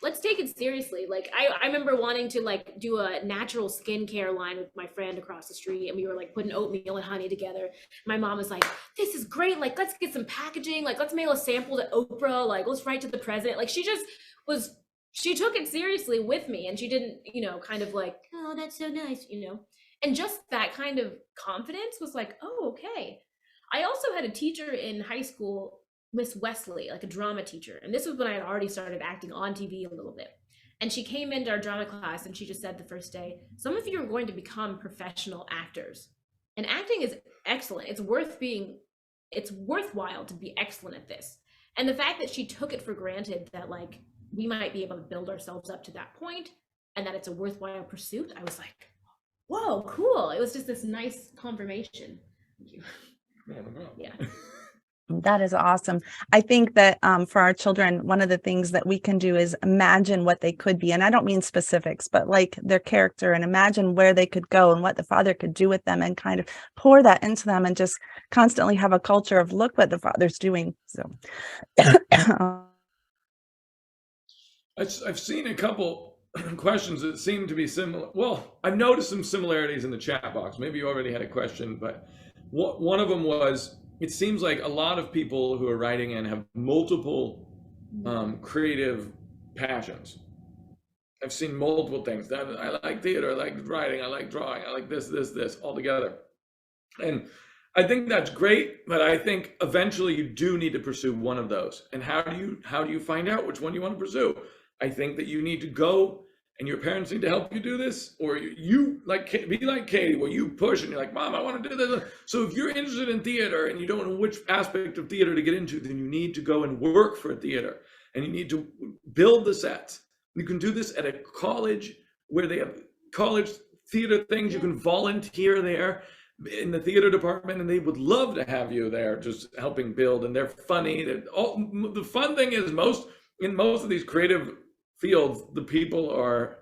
Let's take it seriously. Like I remember wanting to like do a natural skincare line with my friend across the street, and we were like putting oatmeal and honey together. My mom was like, this is great. Like, let's get some packaging. Like, let's mail a sample to Oprah. Like, let's write to the president. Like, she took it seriously with me, and she didn't, kind of like, oh, that's so nice, and just that kind of confidence was like, oh, okay. I also had a teacher in high school, Miss Wesley, like a drama teacher. And this was when I had already started acting on TV a little bit. And she came into our drama class and she just said the first day, some of you are going to become professional actors. And acting is excellent. It's worthwhile to be excellent at this. And the fact that she took it for granted that like we might be able to build ourselves up to that point and that it's a worthwhile pursuit, I was like, whoa, cool. It was just this nice confirmation. Thank you. Yeah. That is awesome. I think that for our children, one of the things that we can do is imagine what they could be. And I don't mean specifics, but like their character, and imagine where they could go and what the father could do with them, and kind of pour that into them and just constantly have a culture of look what the father's doing. So I've seen a couple questions that seem to be similar. Well, I've noticed some similarities in the chat box. Maybe you already had a question, but one of them was, it seems like a lot of people who are writing in have multiple creative passions. I've seen multiple things. I like theater, I like writing, I like drawing, I like this all together. And I think that's great, but I think eventually you do need to pursue one of those. And how do you find out which one you want to pursue? I think that you need to go, and your parents need to help you do this, or you like be like Katie, where you push and you're like, Mom, I want to do this. So if you're interested in theater and you don't know which aspect of theater to get into, then you need to go and work for a theater, and you need to build the sets. You can do this at a college where they have college theater things. You can volunteer there in the theater department, and they would love to have you there just helping build, and they're funny. The fun thing is in most of these creative fields, the people are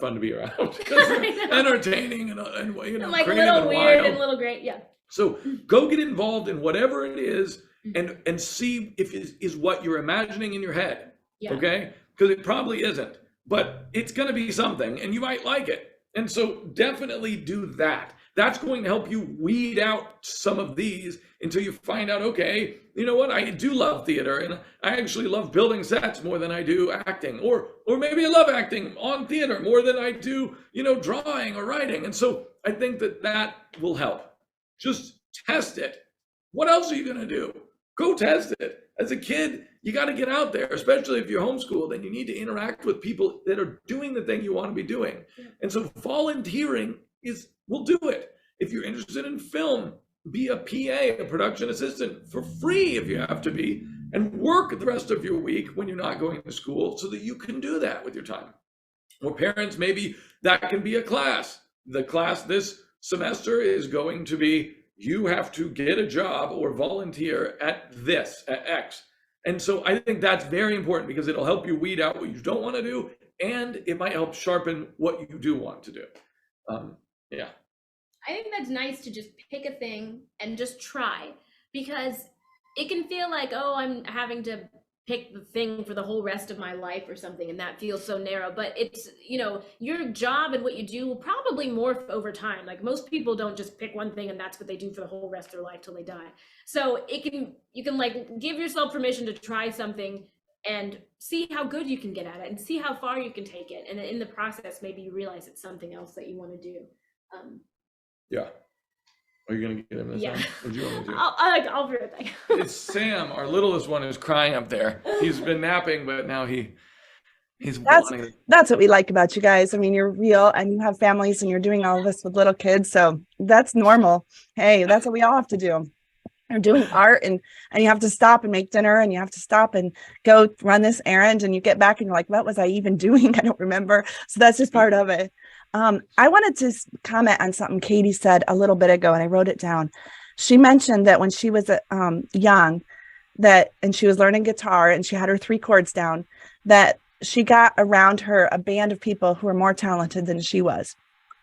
fun to be around because they're entertaining and like a little weird wild. And a little great, yeah. So go get involved in whatever it is, and see if it is what you're imagining in your head. Yeah. Okay, because it probably isn't, but it's going to be something, and you might like it. And so definitely do that. That's going to help you weed out some of these until you find out, okay, you know what, I do love theater, and I actually love building sets more than I do acting, or maybe I love acting on theater more than I do, drawing or writing. And so I think that will help. Just test it. What else are you going to do? Go test it. As a kid, you got to get out there, especially if you're homeschooled, and you need to interact with people that are doing the thing you want to be doing. And so volunteering will do it. If you're interested in film, be a PA, a production assistant, for free if you have to be, and work the rest of your week when you're not going to school so that you can do that with your time. Or parents, maybe that can be a class. The class this semester is going to be, you have to get a job or volunteer at X. And so I think that's very important, because it'll help you weed out what you don't want to do, and it might help sharpen what you do want to do. Yeah. I think that's nice to just pick a thing and just try, because it can feel like, oh, I'm having to pick the thing for the whole rest of my life or something, and that feels so narrow. But it's, you know, your job and what you do will probably morph over time. Like most people don't just pick one thing and that's what they do for the whole rest of their life till they die. So you can like give yourself permission to try something and see how good you can get at it and see how far you can take it, and in the process maybe you realize it's something else that you want to do. Yeah. Are you gonna get him this Yeah. time? What do you want me to do? I'll be right back. It's Sam, our littlest one, who's crying up there. He's been napping, but now he's wanting. That's what we like about you guys. I mean, you're real and you have families and you're doing all of this with little kids. So that's normal. Hey, that's what we all have to do. You're doing art and you have to stop and make dinner and you have to stop and go run this errand, and you get back and you're like, what was I even doing? I don't remember. So that's just part of it. I wanted to comment on something Katie said a little bit ago, and I wrote it down. She mentioned that when she was young, and she was learning guitar and she had her 3 chords down, that she got around her a band of people who were more talented than she was.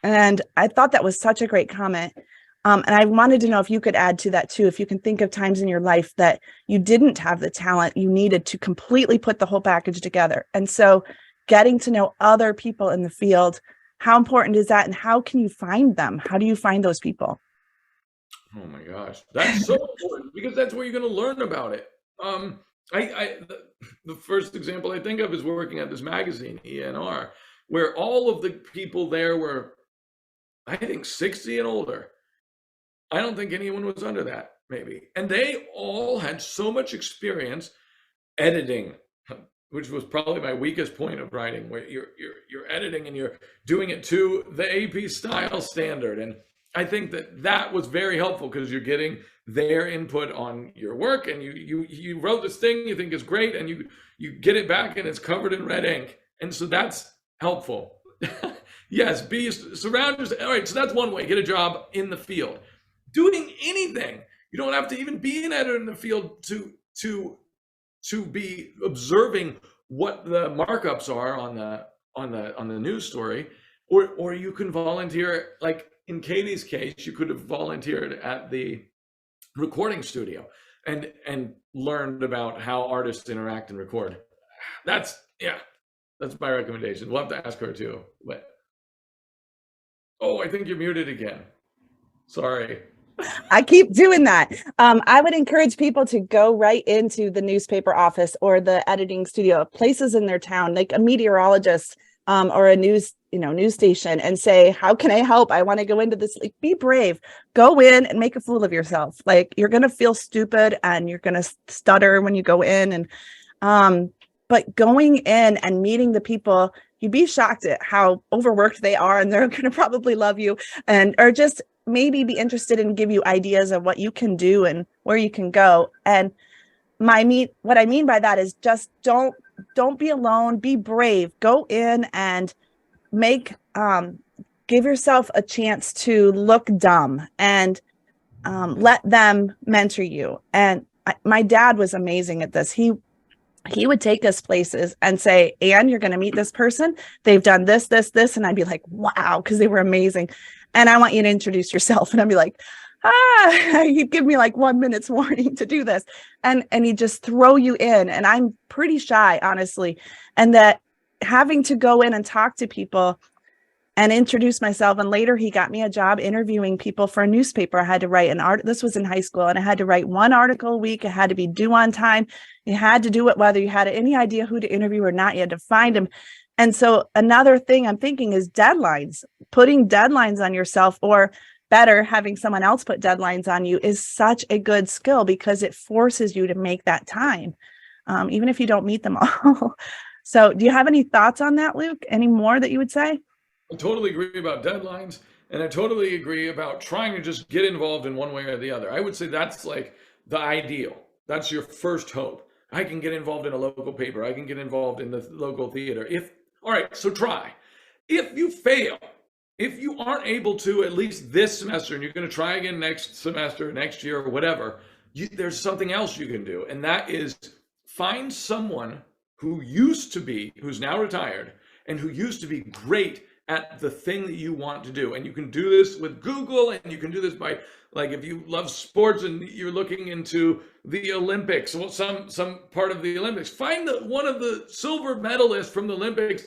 And I thought that was such a great comment. And I wanted to know if you could add to that too, if you can think of times in your life that you didn't have the talent you needed to completely put the whole package together. And so getting to know other people in the field, how important is that? And how can you find them? How do you find those people? Oh my gosh, that's so important, because that's where you're going to learn about it. The first example I think of is working at this magazine, ENR, where all of the people there were, I think, 60 and older. I don't think anyone was under that, maybe. And they all had so much experience editing, which was probably my weakest point of writing, where you're editing and you're doing it to the AP style standard. And I think that was very helpful, because you're getting their input on your work, and you wrote this thing you think is great, and you get it back and it's covered in red ink. And so that's helpful. Yes, surround yourself. All right, so that's one way. Get a job in the field. Doing anything. You don't have to even be an editor in the field to be observing what the markups are on the news story, or you can volunteer. Like in Katie's case, you could have volunteered at the recording studio and learned about how artists interact and record. That's my recommendation. We'll have to ask her too. But I think you're muted again. Sorry. I keep doing that. I would encourage people to go right into the newspaper office or the editing studio, places in their town, like a meteorologist or a news station, and say, how can I help? I want to go into this. Like, be brave. Go in and make a fool of yourself. Like, you're going to feel stupid and you're going to stutter when you go in. And but going in and meeting the people, you'd be shocked at how overworked they are, and they're going to probably love you or just maybe be interested and give you ideas of what you can do and where you can go. And what I mean by that is just don't be alone, be brave, go in and give yourself a chance to look dumb and let them mentor you. And my dad was amazing at this. He would take us places and say, Anne, you're going to meet this person. They've done this, this, this. And I'd be like, wow, because they were amazing. And I want you to introduce yourself. And I'd be like, he'd give me like 1 minute's warning to do this. And he'd just throw you in. And I'm pretty shy, honestly. And that having to go in and talk to people and introduce myself. And later he got me a job interviewing people for a newspaper. I had to write an art. This was in high school. And I had to write 1 article a week. It had to be due on time. You had to do it whether you had any idea who to interview or not. You had to find them. And so another thing I'm thinking is deadlines. Putting deadlines on yourself, or better, having someone else put deadlines on you, is such a good skill, because it forces you to make that time, even if you don't meet them all. So do you have any thoughts on that, Luke? Any more that you would say? I totally agree about deadlines, and I totally agree about trying to just get involved in one way or the other. I would say that's like the ideal. That's your first hope. I can get involved in a local paper. I can get involved in the local theater. All right, so try. If you fail, if you aren't able to at least this semester, and you're going to try again next semester, next year, or whatever, there's something else you can do. And that is find someone who's now retired and who used to be great at the thing that you want to do. And you can do this with Google, and you can do this by, like, if you love sports and you're looking into the Olympics, well, some part of the Olympics, find one of the silver medalists from the Olympics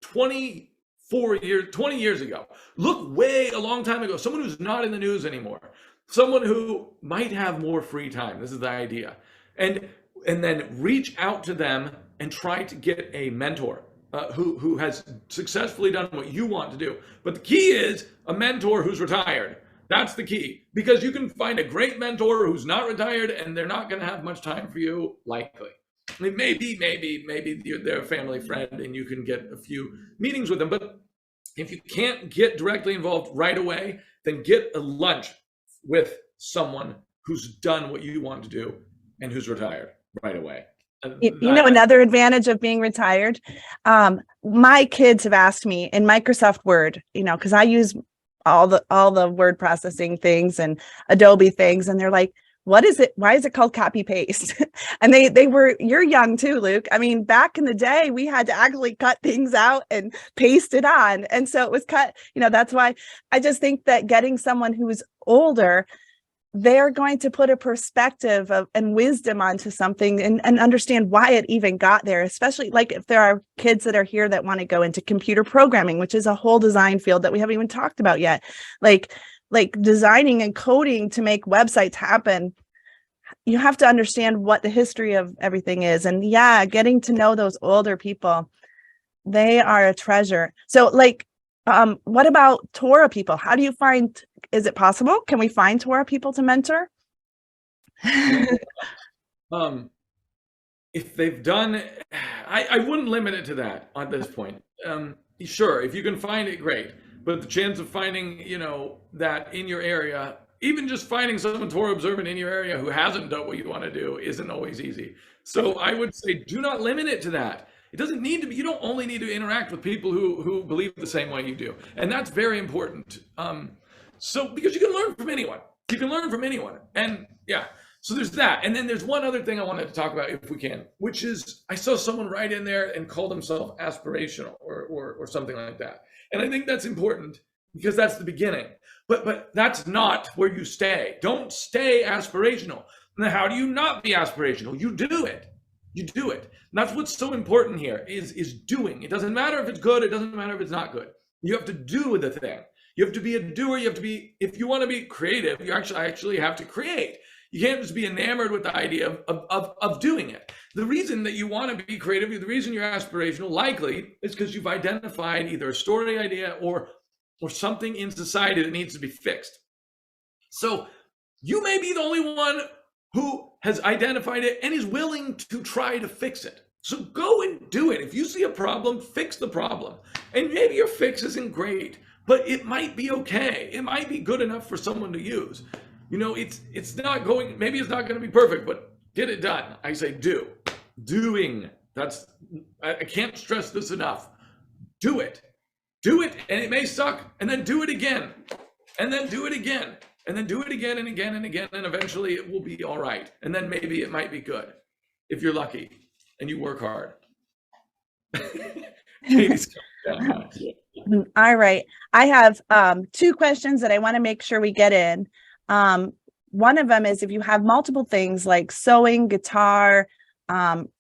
20 years ago. Look way a long time ago, someone who's not in the news anymore, someone who might have more free time. This is the idea. And then reach out to them and try to get a mentor who has successfully done what you want to do. But the key is a mentor who's retired. That's the key, because you can find a great mentor who's not retired, and they're not going to have much time for you, likely. I mean, maybe they're a family friend and you can get a few meetings with them. But if you can't get directly involved right away, then get a lunch with someone who's done what you want to do and who's retired right away. You know, another advantage of being retired, my kids have asked me in Microsoft Word, you know, because I use all the word processing things and Adobe things, and they're like, what is it? Why is it called copy paste? And you're young too, Luke. I mean, back in the day, we had to actually cut things out and paste it on. And so it was cut, you know, that's why I just think that getting someone who's older, they're going to put a perspective and wisdom onto something and understand why it even got there, especially like if there are kids that are here that want to go into computer programming, which is a whole design field that we haven't even talked about yet. Like designing and coding to make websites happen. You have to understand what the history of everything is. And yeah, getting to know those older people, they are a treasure. So like, what about Torah people? How do you find, is it possible? Can we find Torah people to mentor? If they've done, I wouldn't limit it to that at this point. Sure, if you can find it, great. But the chance of finding, you know, that in your area, even just finding someone Torah observant in your area who hasn't done what you want to do isn't always easy. So I would say, do not limit it to that. It doesn't need to be, you don't only need to interact with people who believe the same way you do. And that's very important. So, because you can learn from anyone. You can learn from anyone. And yeah, so there's that. And then there's one other thing I wanted to talk about, if we can, which is I saw someone write in there and call themselves aspirational or something like that. And I think that's important because that's the beginning. But that's not where you stay. Don't stay aspirational. Now, how do you not be aspirational? You do it. You do it. And that's what's so important here is doing. It doesn't matter if it's good. It doesn't matter if it's not good. You have to do the thing. You have to be a doer. You have to be, if you want to be creative, you actually have to create. You can't just be enamored with the idea of doing it. The reason that you want to be creative, the reason you're aspirational, likely, is because you've identified either a story idea or something in society that needs to be fixed. So you may be the only one who has identified it and is willing to try to fix it. So go and do it. If you see a problem, fix the problem. And maybe your fix isn't great, but it might be okay. It might be good enough for someone to use. You know, it's not going, maybe it's not going to be perfect, but get it done. I say do. Doing. I can't stress this enough. Do it. Do it, and it may suck, and then do it again, and then do it again, and then do it again and again and again, and eventually it will be all right. And then maybe it might be good if you're lucky and you work hard. All right. I have two questions that I want to make sure we get in. One of them is if you have multiple things like sewing, guitar,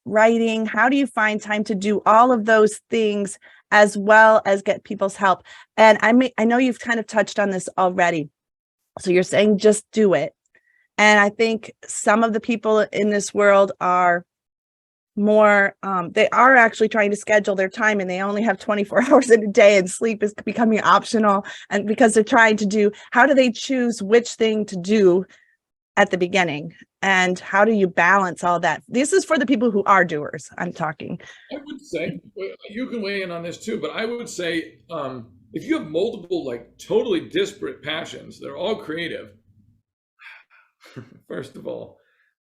writing, how do you find time to do all of those things as well as get people's help? And I know you've kind of touched on this already. So you're saying just do it. And I think some of the people in this world are more, they are actually trying to schedule their time and they only have 24 hours in a day and sleep is becoming optional. And because they're trying to do, how do they choose which thing to do at the beginning? And how do you balance all that? This is for the people who are doers, I'm talking. I would say, you can weigh in on this too, but I would say if you have multiple like totally disparate passions, they're all creative. First of all,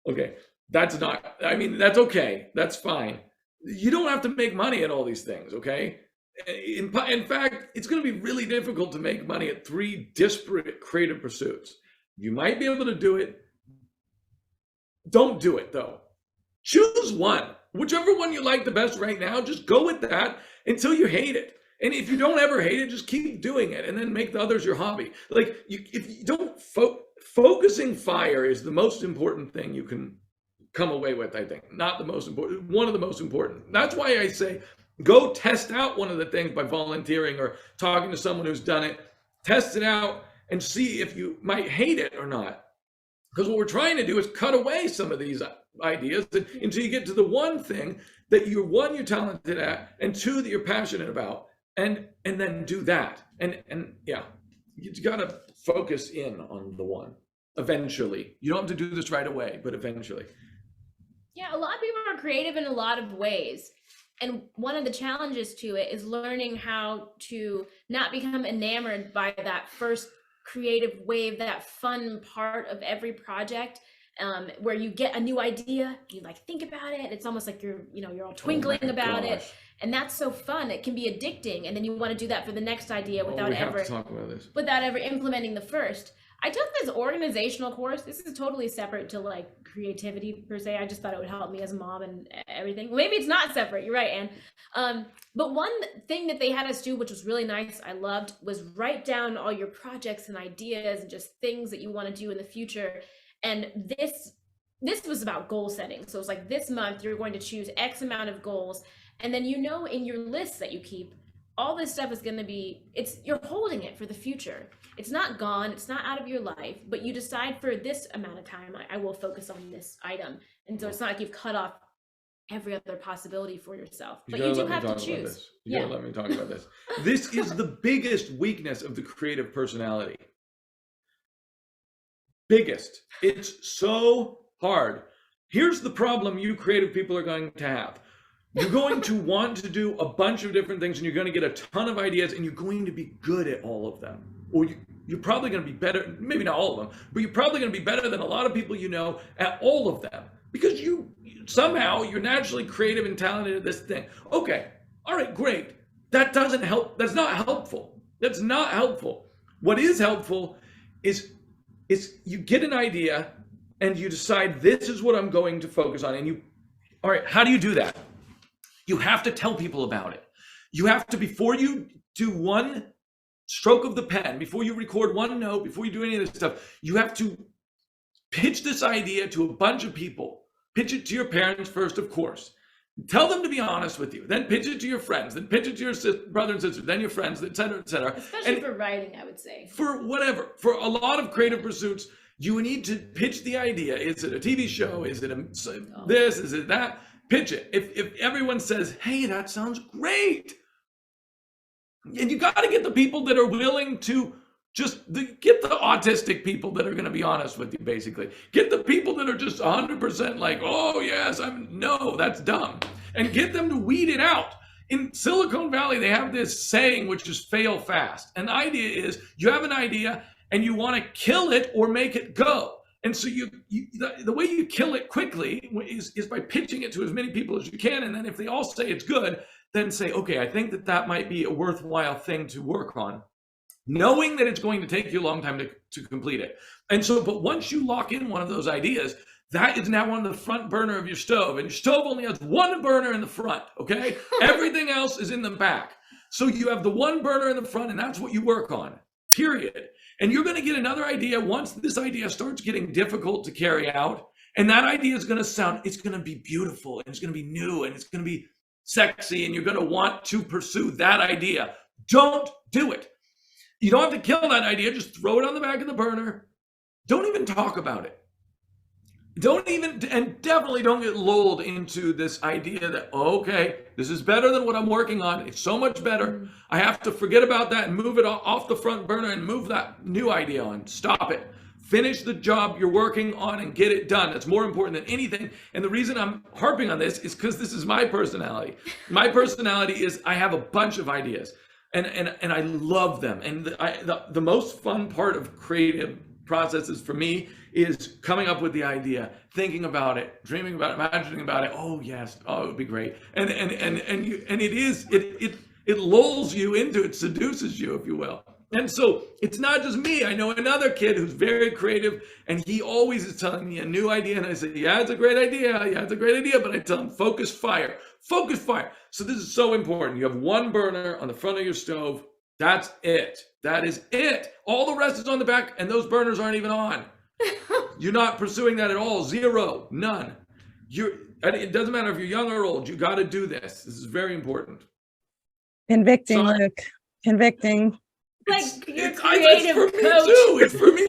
okay, that's okay. That's fine. You don't have to make money at all these things, okay? In fact, it's going to be really difficult to make money at three disparate creative pursuits. You might be able to do it. Don't do it though. Choose one, whichever one you like the best right now. Just go with that until you hate it. And if you don't ever hate it, just keep doing it, and then make the others your hobby. Like, if you don't focusing fire is the most important thing you can come away with, I think. Not the most important, one of the most important. That's why I say, go test out one of the things by volunteering or talking to someone who's done it. Test it out and see if you might hate it or not. Because what we're trying to do is cut away some of these ideas until you get to the one thing that you're talented at, and two, that you're passionate about, and then do that. And yeah, you got to focus in on the one eventually. You don't have to do this right away, but eventually. Yeah, a lot of people are creative in a lot of ways. And one of the challenges to it is learning how to not become enamored by that first creative wave, that fun part of every project, where you get a new idea, you like think about it. It's almost like you're all twinkling about it. And that's so fun. It can be addicting. And then you want to do that for the next idea without ever implementing the first. I took this organizational course. This is totally separate to like creativity per se. I just thought it would help me as a mom and everything. Well, maybe it's not separate. You're right, Anne. But one thing that they had us do, which was really nice, I loved, was write down all your projects and ideas and just things that you want to do in the future. And this was about goal setting. So it's like, this month you're going to choose X amount of goals. And then in your lists that you keep, all this stuff is going to be, you're holding it for the future. It's not gone, it's not out of your life, but you decide for this amount of time, I will focus on this item. And so it's not like you've cut off every other possibility for yourself, but you do have to choose. You gotta let me talk about this. This is the biggest weakness of the creative personality. Biggest. It's so hard. Here's the problem you creative people are going to have. You're going to want to do a bunch of different things, and you're going to get a ton of ideas, and you're going to be good at all of them. Or you're probably going to be better, maybe not all of them, but you're probably going to be better than a lot of people you know at all of them. Because somehow you're naturally creative and talented at this thing. Okay, all right, great. That doesn't help. That's not helpful. That's not helpful. What is helpful is you get an idea and you decide, this is what I'm going to focus on. And all right, how do you do that? You have to tell people about it. You have to, before you do one stroke of the pen, before you record one note, before you do any of this stuff, you have to pitch this idea to a bunch of people. Pitch it to your parents first, of course. Tell them to be honest with you. Then pitch it to your friends. Then pitch it to your brother and sister. Then your friends, et cetera, et cetera. Especially for writing, I would say. For whatever. For a lot of creative pursuits, you need to pitch the idea. Is it a TV show? Is it this? Is it that? Pitch it. If everyone says, hey, that sounds great. And you got to get the people that are willing to get the autistic people that are going to be honest with you, basically. Get the people that are just 100% like, oh, yes, no, that's dumb. And get them to weed it out. In Silicon Valley, they have this saying, which is fail fast. And the idea is you have an idea and you want to kill it or make it go. And so the way you kill it quickly is by pitching it to as many people as you can. And then if they all say it's good, then say, okay, I think that might be a worthwhile thing to work on, knowing that it's going to take you a long time to complete it. And so, but once you lock in one of those ideas, that is now on the front burner of your stove. And your stove only has one burner in the front, okay? Everything else is in the back. So you have the one burner in the front, and that's what you work on, period. And you're going to get another idea once this idea starts getting difficult to carry out. And that idea is going to it's going to be beautiful, and it's going to be new, and it's going to be sexy, and you're going to want to pursue that idea. Don't do it. You don't have to kill that idea. Just throw it on the back of the burner. Don't even talk about it. And definitely don't get lulled into this idea that, okay, this is better than what I'm working on. It's so much better. I have to forget about that and move it off the front burner and move that new idea on. Stop it. Finish the job you're working on and get it done. That's more important than anything. And the reason I'm harping on this is because this is my personality. My personality is I have a bunch of ideas. And I love them. And the most fun part of creative processes for me is coming up with the idea, thinking about it, dreaming about it, imagining about it. Oh yes, oh it would be great. And it lulls you into it, seduces you, if you will. And so it's not just me. I know another kid who's very creative, and he always is telling me a new idea. And I say, yeah, it's a great idea. Yeah, it's a great idea. But I tell him, focus fire, focus fire. So this is so important. You have one burner on the front of your stove. That's it. That is it. All the rest is on the back, and those burners aren't even on. You're not pursuing that at all. Zero, none. It doesn't matter if you're young or old. You got to do this. This is very important. Convicting, Sorry. Luke. Convicting. Like your It's creative for me coach. too. It's for me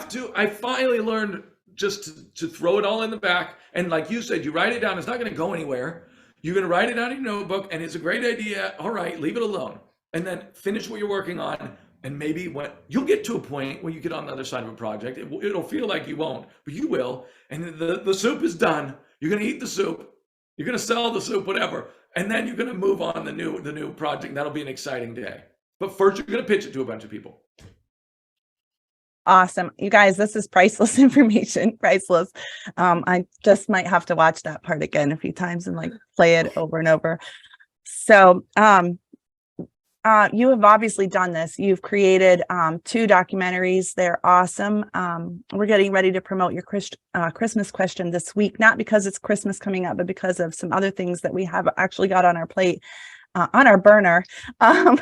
too. I finally learned just to throw it all in the back. And like you said, you write it down. It's not going to go anywhere. You're going to write it down in your notebook, and it's a great idea. All right, leave it alone. And then finish what you're working on. And maybe when you'll get to a point where you get on the other side of a project, it'll feel like you won't, but you will. And the soup is done. You're going to eat the soup. You're going to sell the soup, whatever. And then you're going to move on the new project. That'll be an exciting day. But first, you're going to pitch it to a bunch of people. Awesome. You guys, this is priceless information. Priceless. I just might have to watch that part again a few times and like play it over and over. So, you have obviously done this. You've created 2 documentaries. They're awesome. We're getting ready to promote your Christmas question this week, not because it's Christmas coming up, but because of some other things that we have actually got on our plate, on our burner. I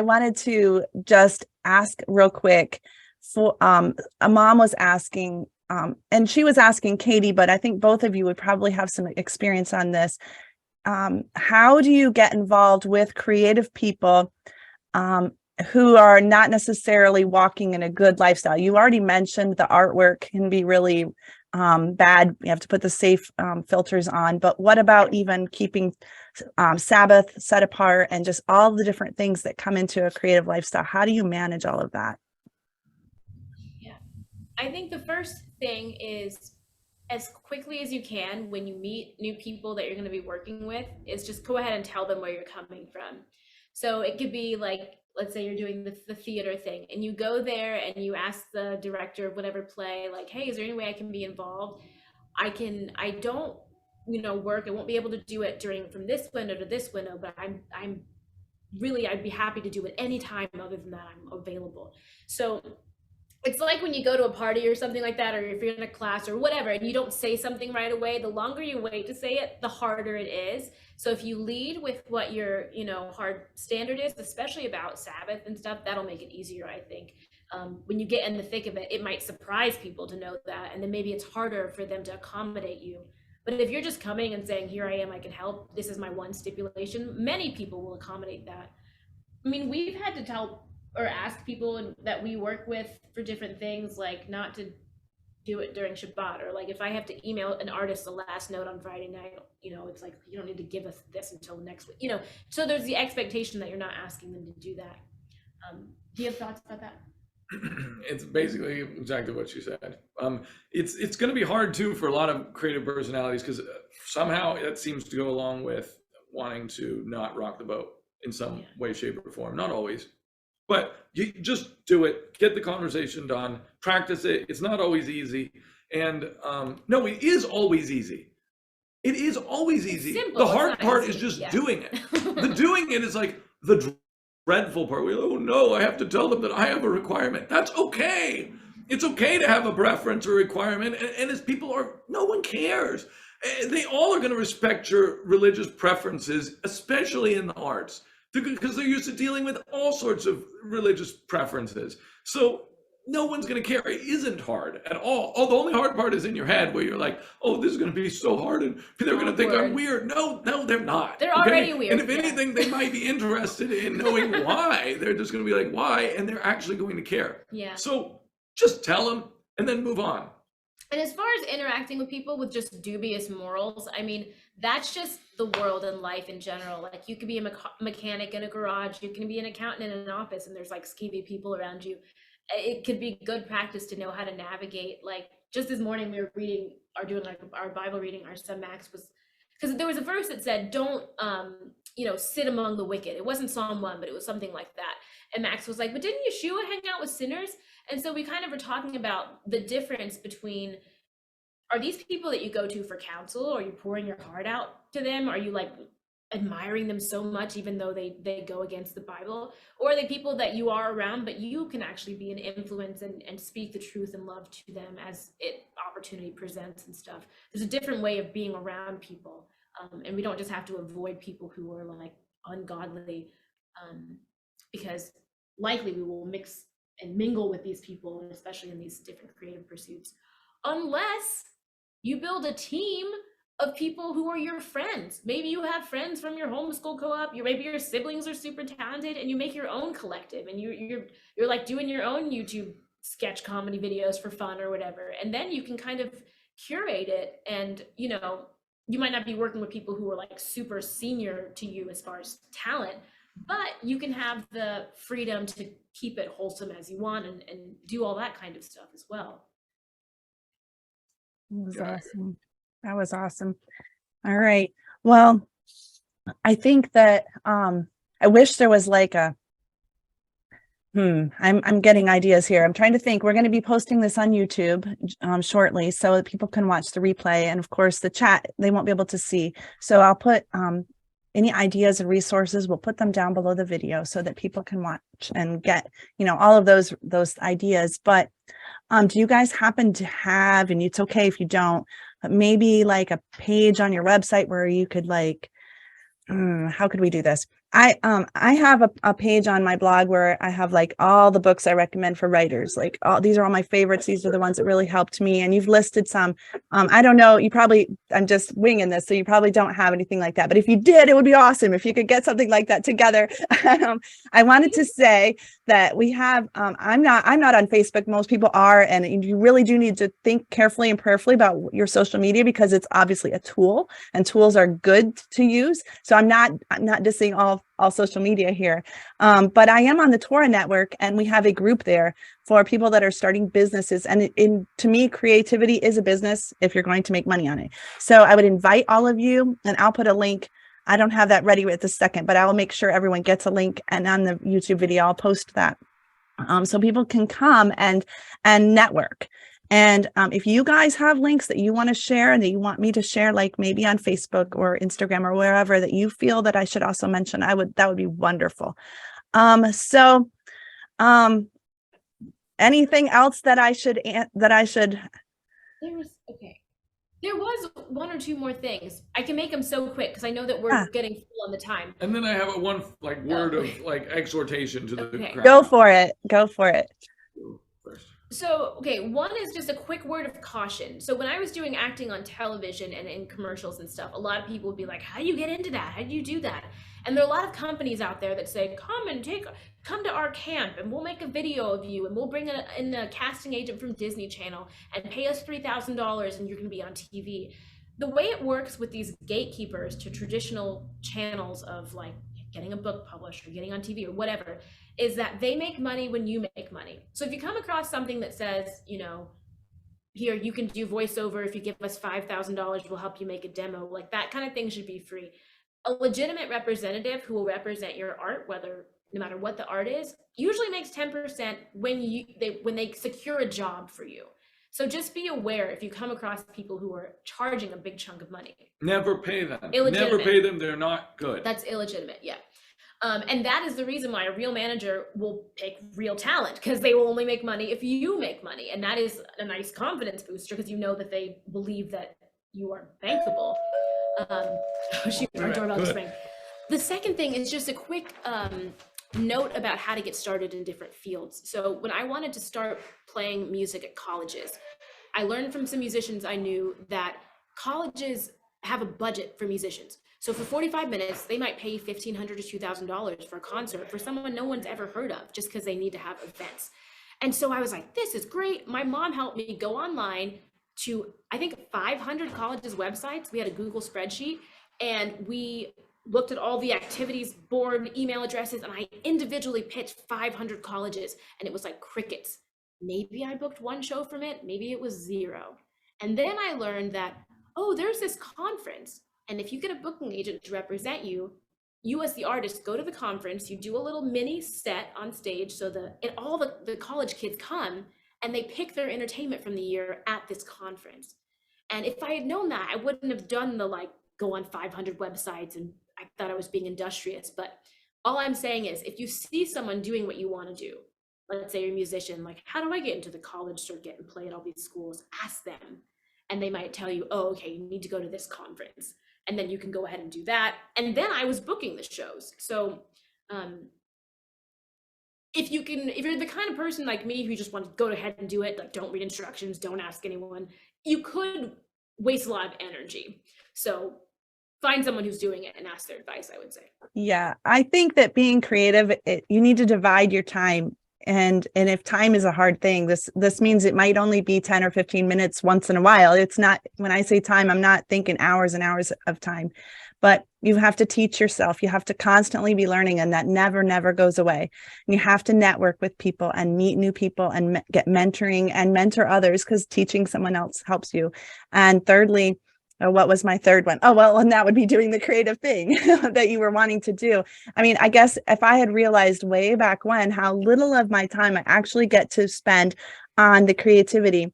wanted to just ask real quick. For a mom was asking, and she was asking Katie, but I think both of you would probably have some experience on this. How do you get involved with creative people who are not necessarily walking in a good lifestyle? You already mentioned the artwork can be really bad. You have to put the safe filters on. But what about even keeping Sabbath set apart and just all the different things that come into a creative lifestyle? How do you manage all of that? Yeah, I think the first thing is, as quickly as you can, when you meet new people that you're going to be working with, is just go ahead and tell them where you're coming from. So it could be like, let's say you're doing the theater thing, and you go there and you ask the director of whatever play, like, hey, is there any way I can be involved? I don't, work. I won't be able to do it from this window to this window, but I'd be happy to do it anytime other than that. I'm available. So it's like when you go to a party or something like that, or if you're in a class or whatever, and you don't say something right away, the longer you wait to say it, the harder it is. So if you lead with what your, hard standard is, especially about Sabbath and stuff, that'll make it easier, I think. When you get in the thick of it, it might surprise people to know that, and then maybe it's harder for them to accommodate you. But if you're just coming and saying, here I am, I can help, this is my one stipulation, many people will accommodate that. I mean, we've had to tell or ask people that we work with for different things, like not to do it during Shabbat, or like if I have to email an artist the last note on Friday night, it's like, you don't need to give us this until next week, so there's the expectation that you're not asking them to do that. Do you have thoughts about that? It's basically exactly what she said. It's going to be hard too for a lot of creative personalities, because somehow that seems to go along with wanting to not rock the boat in some way, shape, or form. Not always. But you just do it, get the conversation done, practice it. It's not always easy. And no, it is always easy. It is always easy. The hard part is just doing it. The doing it is like the dreadful part. Oh no, I have to tell them that I have a requirement. That's okay. It's okay to have a preference or requirement. And as people no one cares. They all are going to respect your religious preferences, especially in the arts, because they're used to dealing with all sorts of religious preferences. So no one's going to care. It isn't hard at all. Oh, the only hard part is in your head, where you're like, oh, this is going to be so hard, and they're going to think I'm weird. No, they're not. They're already weird. And if anything, they might be interested in knowing why. They're just going to be like, why? And they're actually going to care. Yeah. So just tell them and then move on. And as far as interacting with people with just dubious morals, I mean, that's just the world and life in general. Like, you could be a mechanic in a garage, you can be an accountant in an office, and there's like skeevy people around you. It could be good practice to know how to navigate. Like, just this morning we were doing like our Bible reading. Our son Max was, because there was a verse that said, don't, sit among the wicked. It wasn't Psalm 1, but it was something like that. And Max was like, but didn't Yeshua hang out with sinners? And so we kind of were talking about the difference between, are these people that you go to for counsel? Are you pouring your heart out to them? Are you like admiring them so much, even though they go against the Bible? Or are they people that you are around, but you can actually be an influence and speak the truth and love to them as opportunity presents and stuff? There's a different way of being around people. And we don't just have to avoid people who are like ungodly, because likely we will mix and mingle with these people, especially in these different creative pursuits, unless you build a team of people who are your friends. Maybe you have friends from your homeschool co-op. Maybe your siblings are super talented, and you make your own collective, and you're like doing your own YouTube sketch comedy videos for fun or whatever. And then you can kind of curate it, and you might not be working with people who are like super senior to you as far as talent, but you can have the freedom to keep it wholesome as you want and do all that kind of stuff as well. That was awesome. That was awesome. All right. Well, I think that I wish there was like a I'm getting ideas here. I'm trying to think. We're going to be posting this on YouTube shortly so that people can watch the replay. And of course, the chat, they won't be able to see. So I'll put any ideas and resources, we'll put them down below the video so that people can watch and get, all of those ideas. But do you guys happen to have, and it's okay if you don't, but maybe like a page on your website where you could like, how could we do this? I have a page on my blog where I have like all the books I recommend for writers. Like these are all my favorites. These are the ones that really helped me. And you've listed some. I don't know. I'm just winging this, so you probably don't have anything like that. But if you did, it would be awesome if you could get something like that together. I wanted to say that we have. I'm not on Facebook. Most people are, and you really do need to think carefully and prayerfully about your social media because it's obviously a tool, and tools are good to use. So I'm not dissing all social media here. But I am on the Torah network, and we have a group there for people that are starting businesses. And to me, creativity is a business if you're going to make money on it. So I would invite all of you, and I'll put a link. I don't have that ready at this second, but I will make sure everyone gets a link. And on the YouTube video, I'll post that so people can come and network. And if you guys have links that you want to share and that you want me to share, like maybe on Facebook or Instagram or wherever that you feel that I should also mention, that would be wonderful. Anything else that I should? There was one or two more things. I can make them so quick because I know that we're getting full on the time. And then I have one word of exhortation to the crowd. Go for it. So, one is just a quick word of caution. So when I was doing acting on television and in commercials and stuff, a lot of people would be like, how do you get into that? How do you do that? And there are a lot of companies out there that say, come to our camp and we'll make a video of you and we'll bring in a casting agent from Disney Channel and pay us $3,000 and you're going to be on TV. The way it works with these gatekeepers to traditional channels of like getting a book published or getting on TV or whatever, is that they make money when you make money. So if you come across something that says, here, you can do voiceover. If you give us $5,000, we'll help you make a demo. Like that kind of thing should be free. A legitimate representative who will represent your art, no matter what the art is, usually makes 10% when they secure a job for you. So just be aware if you come across people who are charging a big chunk of money. Never pay them. Illegitimate. Never pay them. They're not good. That's illegitimate. Yeah. And that is the reason why a real manager will pick real talent, because they will only make money if you make money. And that is a nice confidence booster because you know that they believe that you are bankable. Our doorbell just rang. The second thing is just a quick note about how to get started in different fields. So when I wanted to start playing music at colleges, I learned from some musicians I knew that colleges have a budget for musicians. So for 45 minutes, they might pay $1,500 to $2,000 for a concert for someone no one's ever heard of, just because they need to have events. And so I was like, this is great. My mom helped me go online to, I think, 500 colleges' websites. We had a Google spreadsheet, and we looked at all the activities board, email addresses, and I individually pitched 500 colleges, and it was like crickets. Maybe I booked one show from it, maybe it was 0. And then I learned that, there's this conference. And if you get a booking agent to represent you, you as the artist go to the conference, you do a little mini set on stage so all the college kids come and they pick their entertainment from the year at this conference. And if I had known that, I wouldn't have done the go on 500 websites and I thought I was being industrious. But all I'm saying is, if you see someone doing what you want to do, let's say you're a musician, like, how do I get into the college circuit and play at all these schools? Ask them. And they might tell you, oh, okay, you need to go to this conference. And then you can go ahead and do that. And then I was booking the shows. So if you're the kind of person like me who just wants to go ahead and do it, like, don't read instructions, don't ask anyone, you could waste a lot of energy. So find someone who's doing it and ask their advice, I would say. Yeah, I think that being creative, you need to divide your time. And if time is a hard thing, this means it might only be 10 or 15 minutes once in a while. It's not, when I say time, I'm not thinking hours and hours of time, but you have to teach yourself. You have to constantly be learning, and that never goes away. And you have to network with people and meet new people and get mentoring and mentor others, because teaching someone else helps you. And thirdly, what was my third one? Oh, well, and that would be doing the creative thing that you were wanting to do. I mean, I guess if I had realized way back when how little of my time I actually get to spend on the creativity,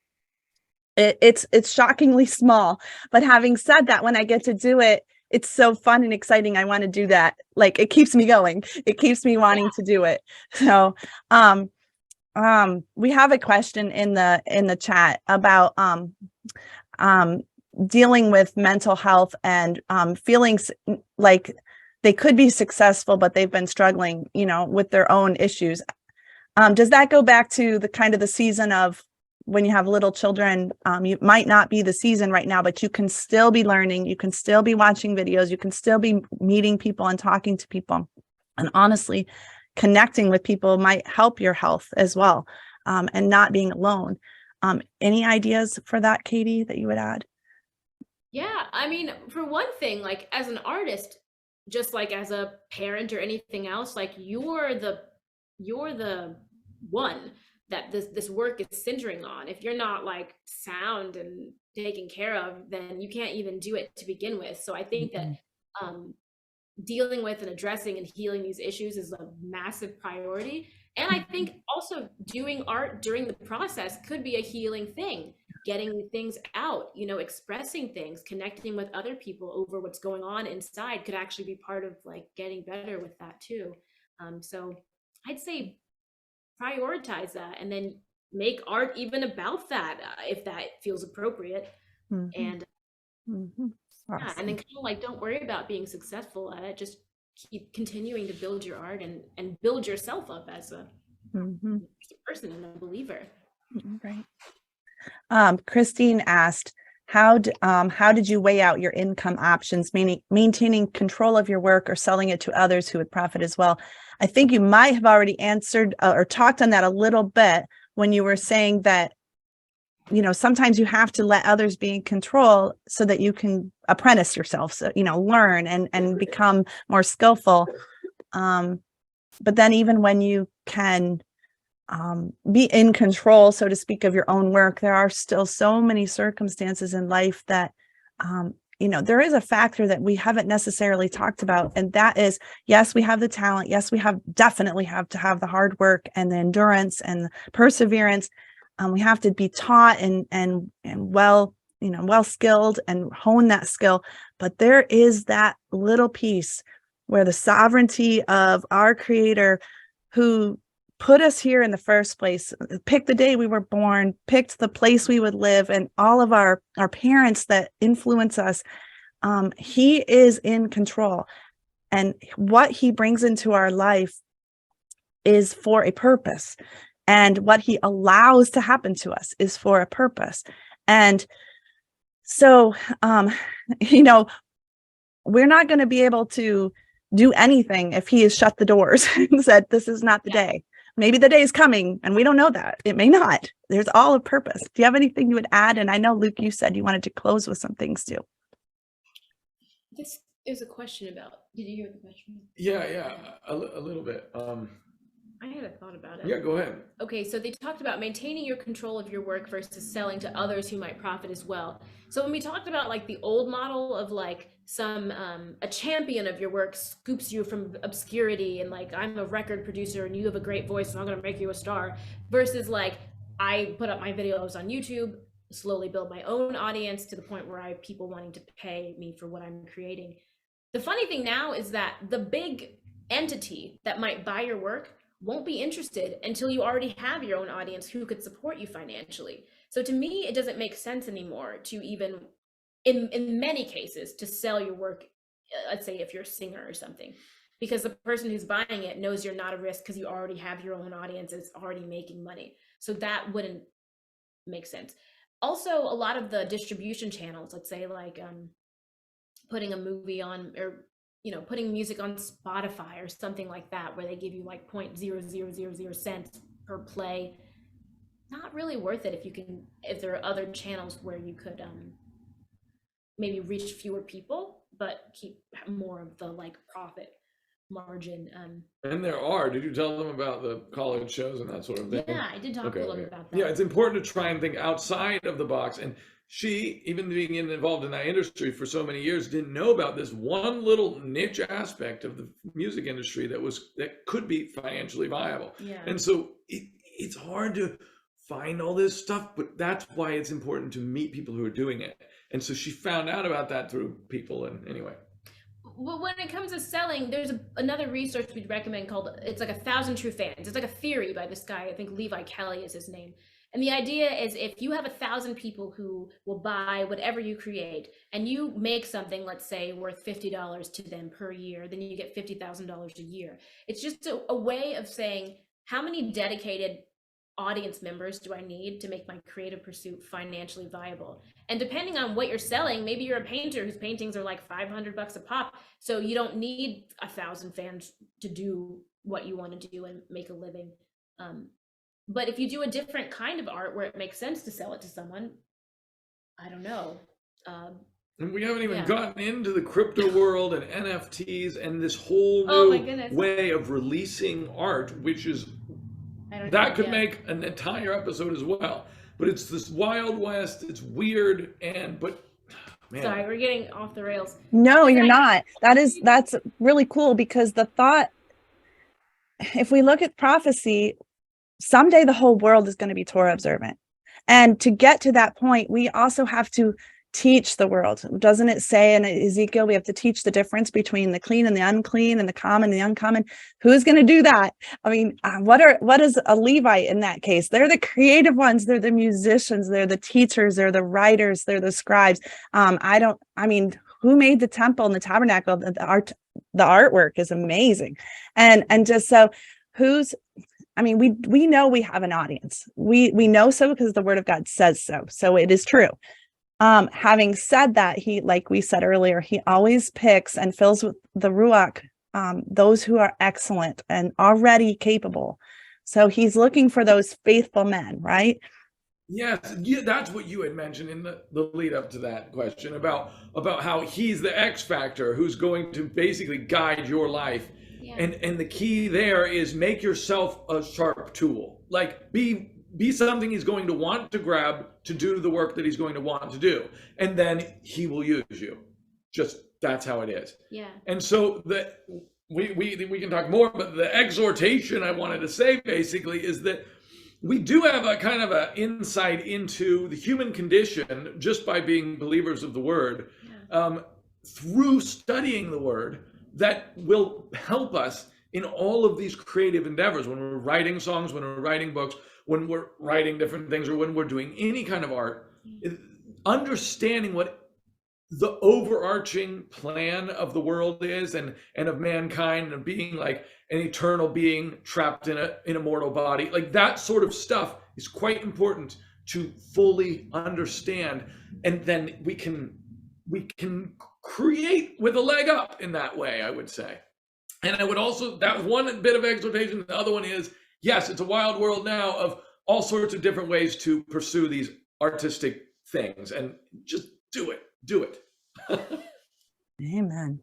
it's shockingly small. But having said that, when I get to do it, it's so fun and exciting. I want to do that. Like, it keeps me going. It keeps me wanting to do it. So, we have a question in the chat about dealing with mental health and feelings like they could be successful, but they've been struggling, with their own issues. Does that go back to the kind of the season of when you have little children? You might not be the season right now, but you can still be learning. You can still be watching videos. You can still be meeting people and talking to people. And honestly, connecting with people might help your health as well, and not being alone. Any ideas for that, Katie, that you would add? Yeah, I mean, for one thing, like, as an artist, just like as a parent or anything else, like, you're the one that this work is centering on. If you're not like sound and taken care of, then you can't even do it to begin with. So I think that dealing with and addressing and healing these issues is a massive priority. And I think also doing art during the process could be a healing thing. Getting things out, expressing things, connecting with other people over what's going on inside could actually be part of like getting better with that too. So I'd say prioritize that, and then make art even about that, if that feels appropriate. And Awesome. yeah, and then kind of like, don't worry about being successful at it. Just keep continuing to build your art and build yourself up as a person and a believer. Right. Christine asked, how did you weigh out your income options, meaning maintaining control of your work or selling it to others who would profit as well? I think you might have already answered or talked on that a little bit when you were saying that, sometimes you have to let others be in control so that you can apprentice yourself, so, learn and become more skillful. But then even when you can be in control, so to speak, of your own work, there are still so many circumstances in life that, there is a factor that we haven't necessarily talked about. And that is, yes, we have the talent. Yes, we definitely have to have the hard work and the endurance and the perseverance. We have to be taught and well skilled and hone that skill. But there is that little piece where the sovereignty of our Creator, who put us here in the first place, picked the day we were born, picked the place we would live, and all of our parents that influence us, he is in control. And what he brings into our life is for a purpose. And what he allows to happen to us is for a purpose. And so, we're not going to be able to do anything if he has shut the doors and said, this is not the day. Maybe the day is coming and we don't know that. It may not. There's all a purpose. Do you have anything you would add? And I know, Luke, you said you wanted to close with some things too. This is a question about, did you hear the question? Yeah, a little bit. I had a thought about it. Yeah, go ahead. Okay, so they talked about maintaining your control of your work versus selling to others who might profit as well. So when we talked about like the old model of like a champion of your work scoops you from obscurity and like, I'm a record producer and you have a great voice and I'm gonna make you a star, versus like, I put up my videos on YouTube, slowly build my own audience to the point where I have people wanting to pay me for what I'm creating. the funny thing now is that the big entity that might buy your work won't be interested until you already have your own audience who could support you financially. So to me, it doesn't make sense anymore to even, in many cases, to sell your work, let's say if you're a singer or something, because the person who's buying it knows you're not a risk because you already have your own audience, it's already making money. So that wouldn't make sense. Also, a lot of the distribution channels, let's say like putting a movie on, or putting music on Spotify or something like that, where they give you like 0.0000 cents per play, not really worth it if there are other channels where you could maybe reach fewer people but keep more of the like profit margin. And did you tell them about the college shows and that sort of thing? Yeah, I did talk a little bit about that. Yeah, it's important to try and think outside of the box. And she, even being involved in that industry for so many years, didn't know about this one little niche aspect of the music industry that could be financially viable. Yeah. And so it's hard to find all this stuff, but that's why it's important to meet people who are doing it. And so she found out about that through people. And anyway. Well, when it comes to selling, there's another research we'd recommend called, it's like 1,000 True Fans. It's like a theory by this guy, I think Levi Kelly is his name. And the idea is if you have 1,000 people who will buy whatever you create, and you make something, let's say, worth $50 to them per year, then you get $50,000 a year. It's just a way of saying, how many dedicated audience members do I need to make my creative pursuit financially viable? And depending on what you're selling, maybe you're a painter whose paintings are like $500 a pop. So you don't need 1,000 fans to do what you want to do and make a living. But if you do a different kind of art where it makes sense to sell it to someone, I don't know. And we haven't even gotten into the crypto world and NFTs and this whole new way of releasing art, which is, that could make an entire episode as well. But it's this Wild West, it's weird, but man. Sorry, we're getting off the rails. No, you're not. That's really cool, because the thought, if we look at prophecy, someday the whole world is going to be Torah observant. And to get to that point, we also have to teach the world. Doesn't it say in Ezekiel, we have to teach the difference between the clean and the unclean and the common and the uncommon? Who's going to do that? I mean, what is a Levite in that case? They're the creative ones. They're the musicians. They're the teachers. They're the writers. They're the scribes. Who made the temple and the tabernacle? The artwork is amazing. And just so we know we have an audience. We know so because the word of God says so. So it is true. Having said that, he, like we said earlier, he always picks and fills with the Ruach, those who are excellent and already capable. So he's looking for those faithful men, right? Yes, that's what you had mentioned in the lead up to that question about how he's the X factor who's going to basically guide your life. Yeah. And the key there is make yourself a sharp tool. Like be something he's going to want to grab to do the work that he's going to want to do. And then he will use you. Just that's how it is. Yeah. And so we can talk more, but the exhortation I wanted to say basically is that we do have a kind of an insight into the human condition just by being believers of the word, through studying the word, that will help us in all of these creative endeavors. When we're writing songs, when we're writing books, when we're writing different things, or when we're doing any kind of art, understanding what the overarching plan of the world is and of mankind, and being like an eternal being trapped in a mortal body, like that sort of stuff is quite important to fully understand. And then we can create with a leg up in that way, I would say. And I would also, that was one bit of exhortation. The other one is, yes, it's a wild world now of all sorts of different ways to pursue these artistic things, and just do it. Amen.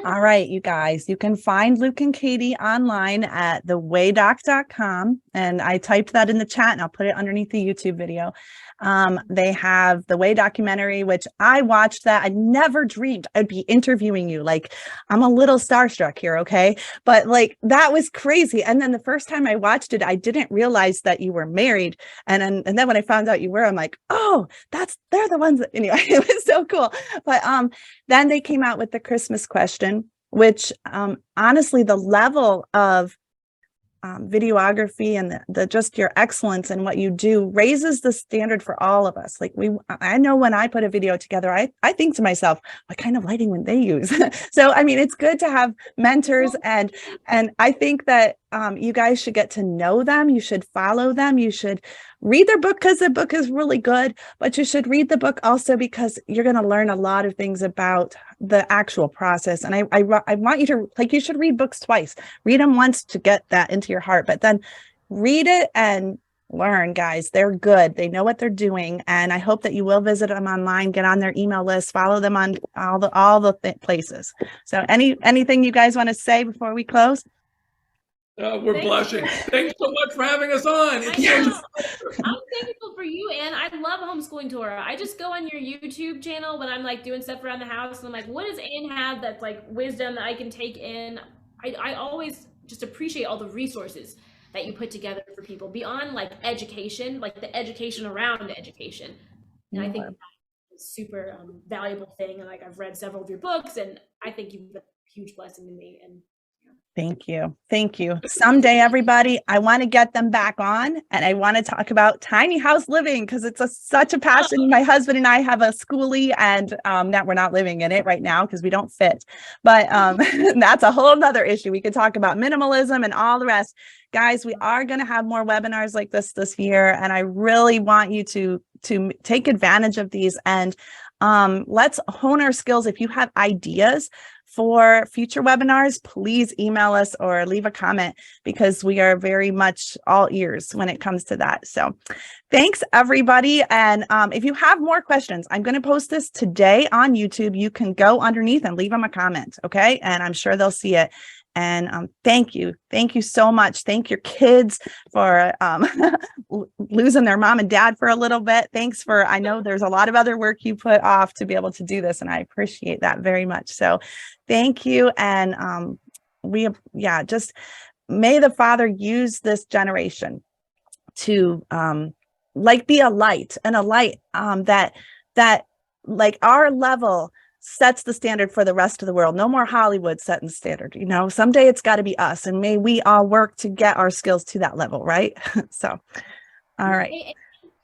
All right, you guys, you can find Luke and Kayte online at thewaydoc.com. And I typed that in the chat and I'll put it underneath the YouTube video. They have the Way documentary, which I watched that. I never dreamed I'd be interviewing you. Like, I'm a little starstruck here, okay? But like, that was crazy. And then the first time I watched it, I didn't realize that you were married. And then when I found out you were, I'm like, oh, they're the ones that, anyway, it was so cool. But then they came out with the Christmas question, which honestly, the level of videography and the just your excellence in what you do raises the standard for all of us. Like I know when I put a video together, I think to myself, what kind of lighting would they use? So, I mean, it's good to have mentors, and I think that you guys should get to know them. You should follow them. You should read their book because the book is really good, but you should read the book also because you're going to learn a lot of things about the actual process. And I want you to, like, you should read books twice. Read them once to get that into your heart, but then read it and learn, guys. They're good. They know what they're doing. And I hope that you will visit them online, get on their email list, follow them on all the places. So anything you guys want to say before we close? We're blushing. Thanks so much for having us on. It's I'm thankful for you, Ann. I love Homeschooling Torah. I just go on your YouTube channel when I'm like doing stuff around the house, and I'm like, what does Ann have that's like wisdom that I can take in? I always just appreciate all the resources that you put together for people beyond like education, like the education around education. And I think that's a super valuable thing. And like I've read several of your books, and I think you've been a huge blessing to me. And thank you. Thank you. Someday, everybody, I want to get them back on, and I want to talk about tiny house living because it's such a passion. My husband and I have a schoolie, and that we're not living in it right now because we don't fit. But that's a whole nother issue. We could talk about minimalism and all the rest. Guys, we are going to have more webinars like this year, and I really want you to take advantage of these, and let's hone our skills. If you have ideas for future webinars, please email us or leave a comment because we are very much all ears when it comes to that. So thanks, everybody. And if you have more questions, I'm going to post this today on YouTube. You can go underneath and leave them a comment, okay? And I'm sure they'll see it. And thank you. Thank you so much. Thank your kids for losing their mom and dad for a little bit. Thanks for, I know there's a lot of other work you put off to be able to do this, and I appreciate that very much. So thank you. And just may the Father use this generation to be a light, and a light that like our level sets the standard for the rest of the world. No more Hollywood setting the standard. You know, someday it's got to be us, and may we all work to get our skills to that level, right? So, all right.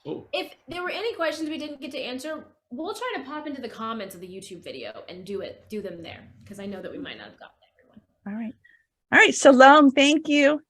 If there were any questions we didn't get to answer, we'll try to pop into the comments of the YouTube video and do them there, because I know that we might not have gotten everyone. All right. All right. Shalom. Thank you.